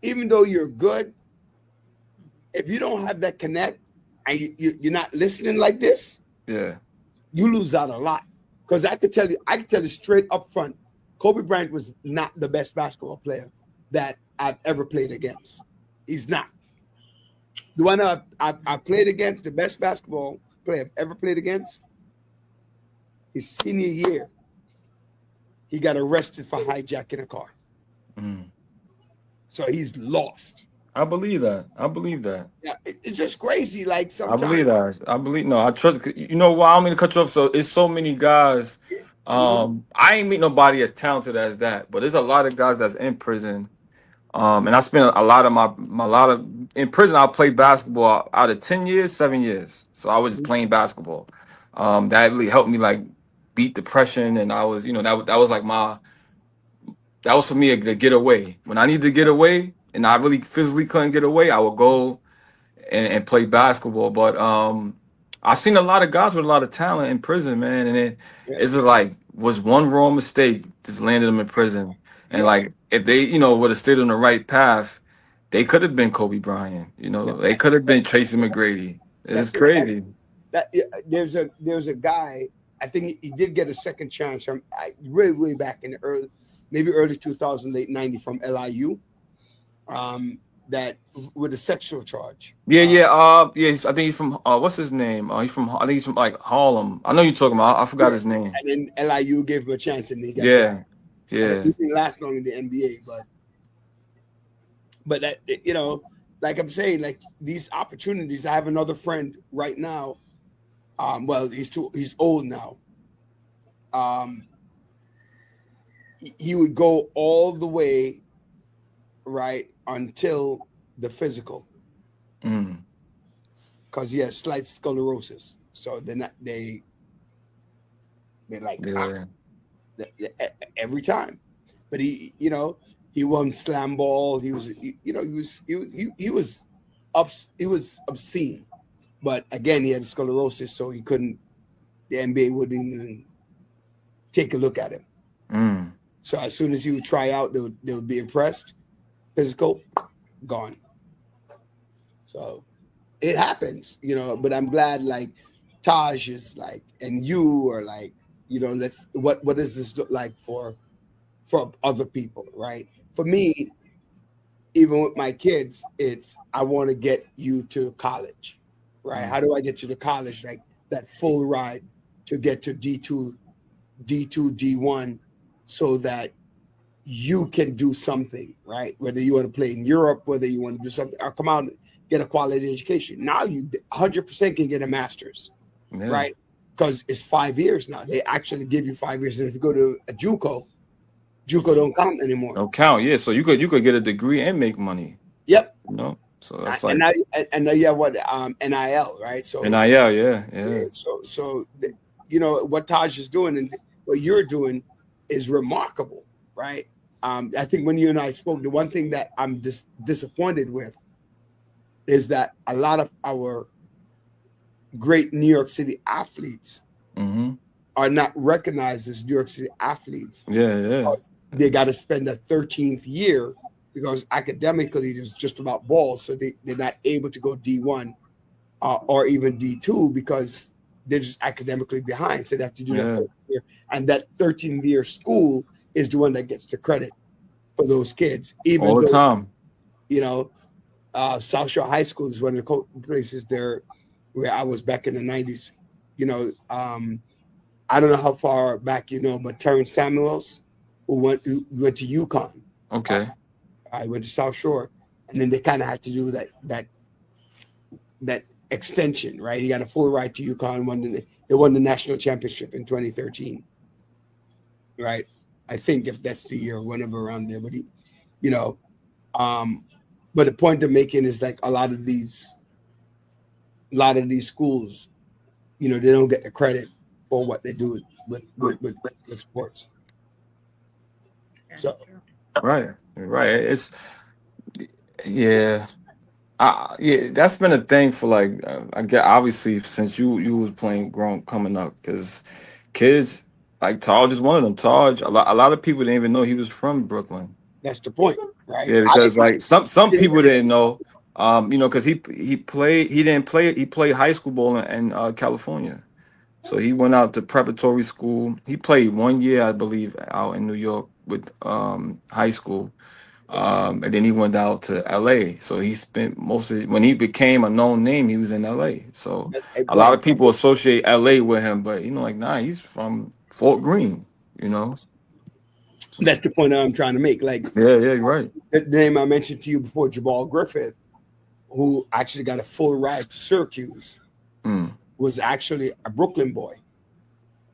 even though you're good, if you don't have that connect and you're not listening like this, Yeah. you lose out a lot. Because I can tell you straight up front, Kobe Bryant was not the best basketball player that I've ever played against. He's not. The one I played against, the best basketball player I've ever played against, his senior year, he got arrested for hijacking a car. Mm. So he's lost. I believe that. I believe that. Yeah, it's just crazy. Like I sometimes. believe that. I believe no. I trust. You know why? I don't mean to cut you off. So it's so many guys. I ain't meet nobody as talented as that, but there's a lot of guys that's in prison. And I spent a lot of in prison. I played basketball out of 10 years, 7 years. So I was just playing basketball. That really helped me like beat depression, and I was, that was like that was for me to get away. When I needed to get away, and I really physically couldn't get away, I would go and play basketball. But I've seen a lot of guys with a lot of talent in prison, man, and it's just like was one wrong mistake just landed them in prison. And like if they, would have stayed on the right path, they could have been Kobe Bryant. They could have been Tracy McGrady. It's crazy. There's a guy. I think he did get a second chance from way back in the early 2000, late 90 from LIU. That with a sexual charge. Yeah. I think he's from what's his name? I think he's from like Harlem. I know you're talking about. I forgot his name. And then LIU gave him a chance, and he got Yeah. He didn't last long in the NBA, but that like I'm saying, like these opportunities. I have another friend right now. Well, he's old now. He would go all the way, right, until the physical, because he has slight sclerosis. So they're like every time. But he won slam ball. He was obscene. But again, he had sclerosis, so he couldn't. The NBA wouldn't even take a look at him. So as soon as he would try out, they would be impressed. Physical, gone. So it happens, But I'm glad, like Taj is like, and you are like, let's. What does this look like for other people, right? For me, even with my kids, it's I want to get you to college, right? How do I get you to college? Like that full ride to get to D2, D1, so that you can do something, right? Whether you want to play in Europe, whether you want to do something, or come out and get a quality education. Now you 100% can get a master's, right? Because it's 5 years now. They actually give you 5 years. And if you go to a JUCO don't count anymore. Don't count, yeah. So you could get a degree and make money. Yep. So that's like and now you have what NIL, right? So NIL, yeah. So what Taj is doing and what you're doing is remarkable, right? I think when you and I spoke, the one thing that I'm disappointed with is that a lot of our great New York City athletes are not recognized as New York City athletes. Yeah. They got to spend a 13th year because academically it's just about balls, so they're not able to go D1 or even D2 because they're just academically behind. So they have to do that 13th year, and that 13th year school is the one that gets the credit for those kids. Even all the time. South Shore High School is one of the places there where I was back in the 90s. I don't know how far back but Terrence Samuels, who went to UConn. Okay. I went to South Shore, and then they kind of had to do that extension, right? He got a full ride to UConn. They won the national championship in 2013, right? I think if that's the year, whenever around there. But but the point I'm making is like a lot of these schools, they don't get the credit for what they do with sports. So right. It's that's been a thing for I get obviously since you was coming up, because kids Like Taj is one of them. Taj, a lot of people didn't even know he was from Brooklyn. That's the point, right? Yeah, I because like some didn't. people didn't know, because he didn't play he played high school ball in California. So he went out to preparatory school. He played 1 year, I believe, out in New York with high school. And then he went out to LA. So he spent most of when he became a known name, he was in LA. So a lot of Well, people associate LA with him, but like, nah, he's from Fort Greene, you know. that's the point I'm trying to make. Like Yeah, you're right. the name I mentioned to you before, Jabal Griffith, who actually got a full ride to Syracuse, Mm. was actually a Brooklyn boy,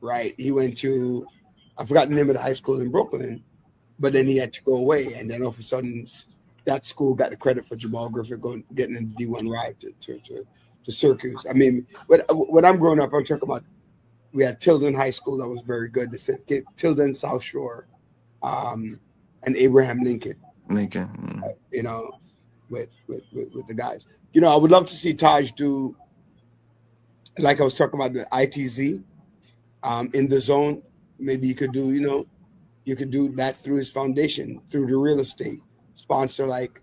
right? He went to, I forgot the name of the high school in Brooklyn, but then he had to go away, and then all of a sudden, that school got the credit for Jabal Griffith getting a D1 ride to Syracuse. I mean, when I'm growing up, I'm talking about, we had Tilden High School that was very good. Tilden, South Shore, and Abraham Lincoln. Lincoln. You know, with the guys. You know, I would love to see Taj do, like I was talking about the ITZ, in the zone. Maybe you could do, you could do that through his foundation, through the real estate, sponsor like,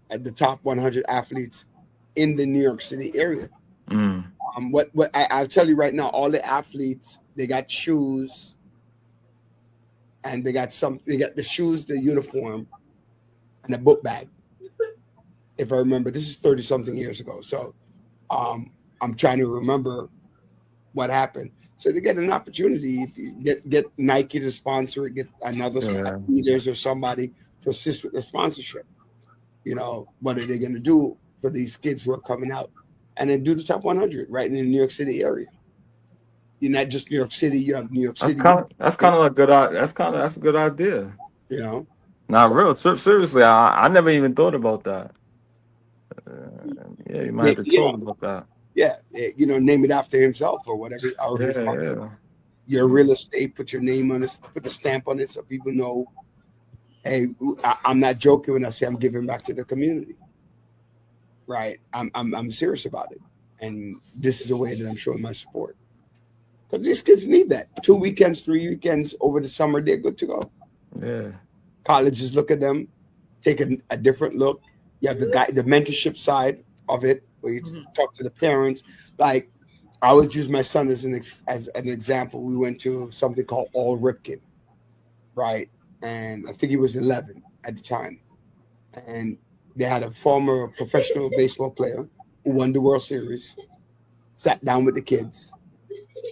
at the top 100 athletes in the New York City area. Mm. I'll tell you right now, all the athletes, they got shoes, and they got the shoes, the uniform, and a book bag. If I remember, this is 30 something years ago. So I'm trying to remember what happened. So to get an opportunity, if you get Nike to sponsor it, get another leaders or somebody to assist with the sponsorship. What are they going to do for these kids who are coming out? And then do the top 100 right in the New York City area. You're not just New York City. You have New York City. That's kind of a good. That's a good idea. Not So, real. Seriously, I never even thought about that. Yeah, you might have to talk about that. Yeah, name it after himself or whatever. Yeah. Your real estate, put your name on it, put the stamp on it, so people know. Hey, I'm not joking when I say I'm giving back to the community. Right, I'm serious about it, and this is a way that I'm showing my support. Because these kids need that. 2 weekends, 3 weekends over the summer, they're good to go. Yeah. Colleges look at them, take a different look. You have the mentorship side of it, where you talk to the parents. Like, I always use my son as an example. We went to something called All Ripken, right? And I think he was 11 at the time. And they had a former professional baseball player who won the World Series, sat down with the kids,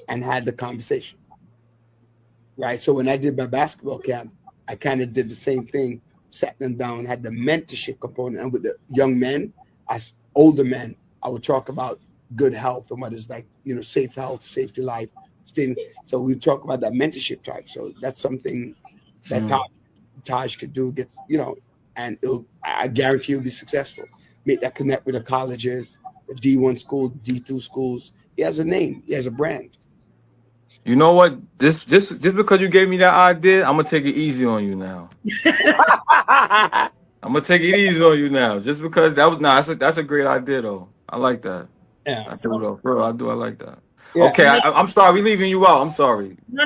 and had the conversation, right? So when I did my basketball camp, I kind of did the same thing, sat them down, had the mentorship component. And with the young men, as older men, I would talk about good health and what is like, safe health, safety life. So we talk about that mentorship type. So that's something that Taj could do, and I guarantee he'll be successful. Make that connect with the colleges, the D1 schools, D2 schools. He has a name. He has a brand. You know what? Just because you gave me that idea, I'm gonna take it easy on you now. I'm gonna take it easy on you now, just because that's a great idea though. I like that. Yeah. I do though, bro. I like that. Yeah. Okay, I'm sorry, we leaving you out. I'm sorry. No,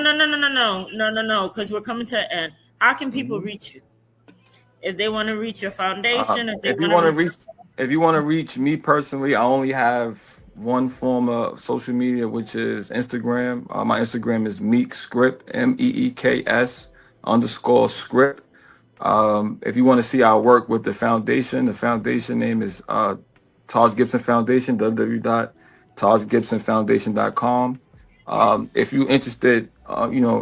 because we're coming to an end. How can people reach you? If they want to reach your foundation, if you want to reach me personally, I only have one form of social media, which is Instagram. My Instagram is meekscript, MEEKS_script. If you want to see our work with the foundation name is Taj Gibson Foundation, www.tajgibsonfoundation.com. If you're interested,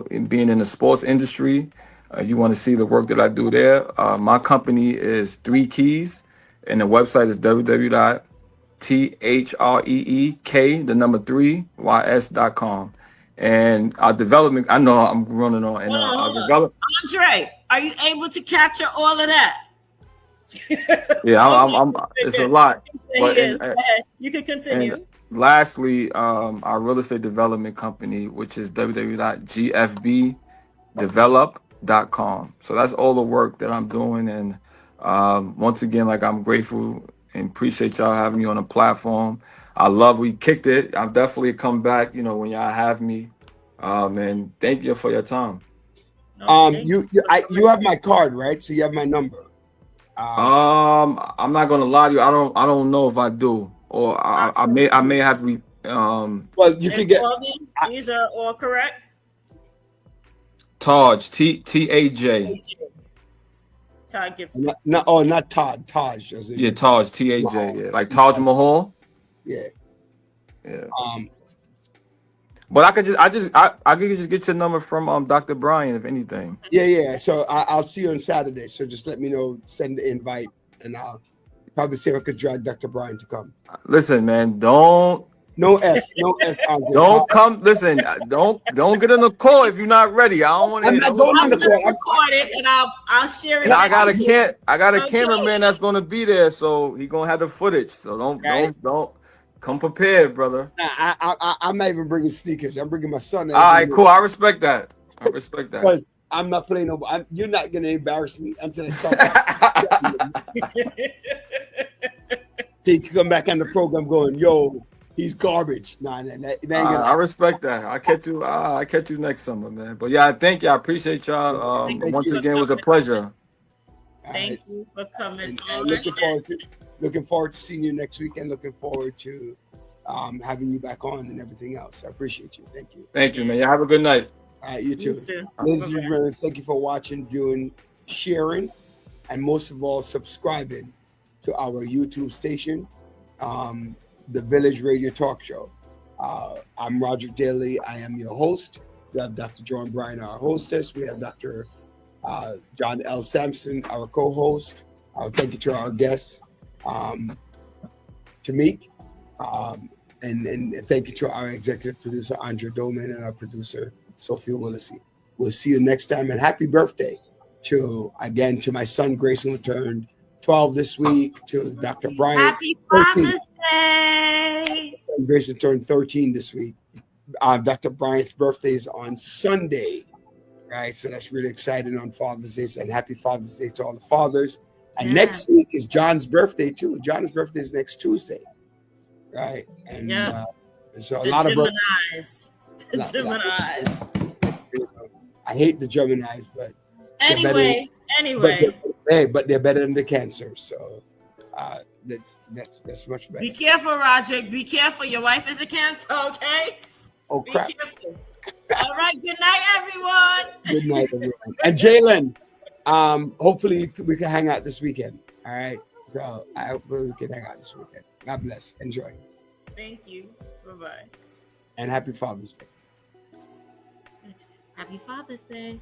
in being in the sports industry, you want to see the work that I do there. My company is 3 Keys, and the website is www.THREEK3YS.com. And our development, I know I'm running on. And Andre, are you able to capture all of that? Yeah, I'm it's a lot. But you can continue. And lastly, our real estate development company, which is www.gfbdevelop.com. So that's all the work that I'm doing. And once again, I'm grateful and appreciate y'all having me on the platform. We kicked it. I'll definitely come back, when y'all have me. Man, thank you for your time. You have my card, right? So you have my number. I'm not gonna lie to you. I don't know if I do, or I may have. Well, you can get. All these are all correct. Taj, Taj. Todd Gibson. Not Todd. Taj. As in, Yeah, Taj, Taj. Yeah, like Taj Mahal. Yeah. Yeah. But I could just get your number from Dr. Brian, if anything. Yeah. So I'll see you on Saturday. So just let me know, send the invite, and I'll probably see if I could drag Dr. Brian to come. Listen, man, don't. No S. Andre. Don't come. Listen, don't get on the call if you're not ready. I don't want to. I'm not going on the call. Record it and I'll share it. And I got a cameraman that's gonna be there, so he gonna have the footage. So don't come prepared, brother. I'm not even bringing sneakers. I'm bringing my son. All right, cool. I respect that. Because I'm not playing no. You're not gonna embarrass me until I start. So you can come back on the program going, yo, he's garbage. Nah, I respect that. I catch you next summer, man. But yeah, thank you. I appreciate y'all. Once again, it was a pleasure. Thank you for coming. Looking forward to seeing you next week, and looking forward to having you back on and everything else. I appreciate you. Thank you. Thank you, man. You have a good night. All right, you too. Ladies and gentlemen, thank you for watching, viewing, sharing, and most of all, subscribing to our YouTube station, The Village Radio Talk Show. I'm Roger Daly. I am your host. We have Dr. John Bryan, our hostess. We have Dr. John L. Sampson, our co-host. Thank you to our guests, Tamik, and thank you to our executive producer, Andre Dolman, and our producer, Sophia Willisey. We'll see you next time, and happy birthday to my son, Grayson, who turned 12 this week, to Dr. Brian. Happy Father's Day. Grayson turned 13 this week. Dr. Bryant's birthday is on Sunday, right? So that's really exciting on Father's Day, and happy Father's Day to all the fathers. And next week is John's birthday too. John's birthday is next Tuesday, right? And so a lot of Geminis. I hate the Geminis, but anyway. But they're better than the Cancer. So that's much better. Be careful, Roger. Be careful. Your wife is a Cancer, okay? Oh crap! Be careful. All right. Good night, everyone. Good night, everyone. And Jalen, hopefully we can hang out this weekend. All right. So I hope we can hang out this weekend. God bless. Enjoy. Thank you. Bye-bye. And happy Father's Day. Happy Father's Day.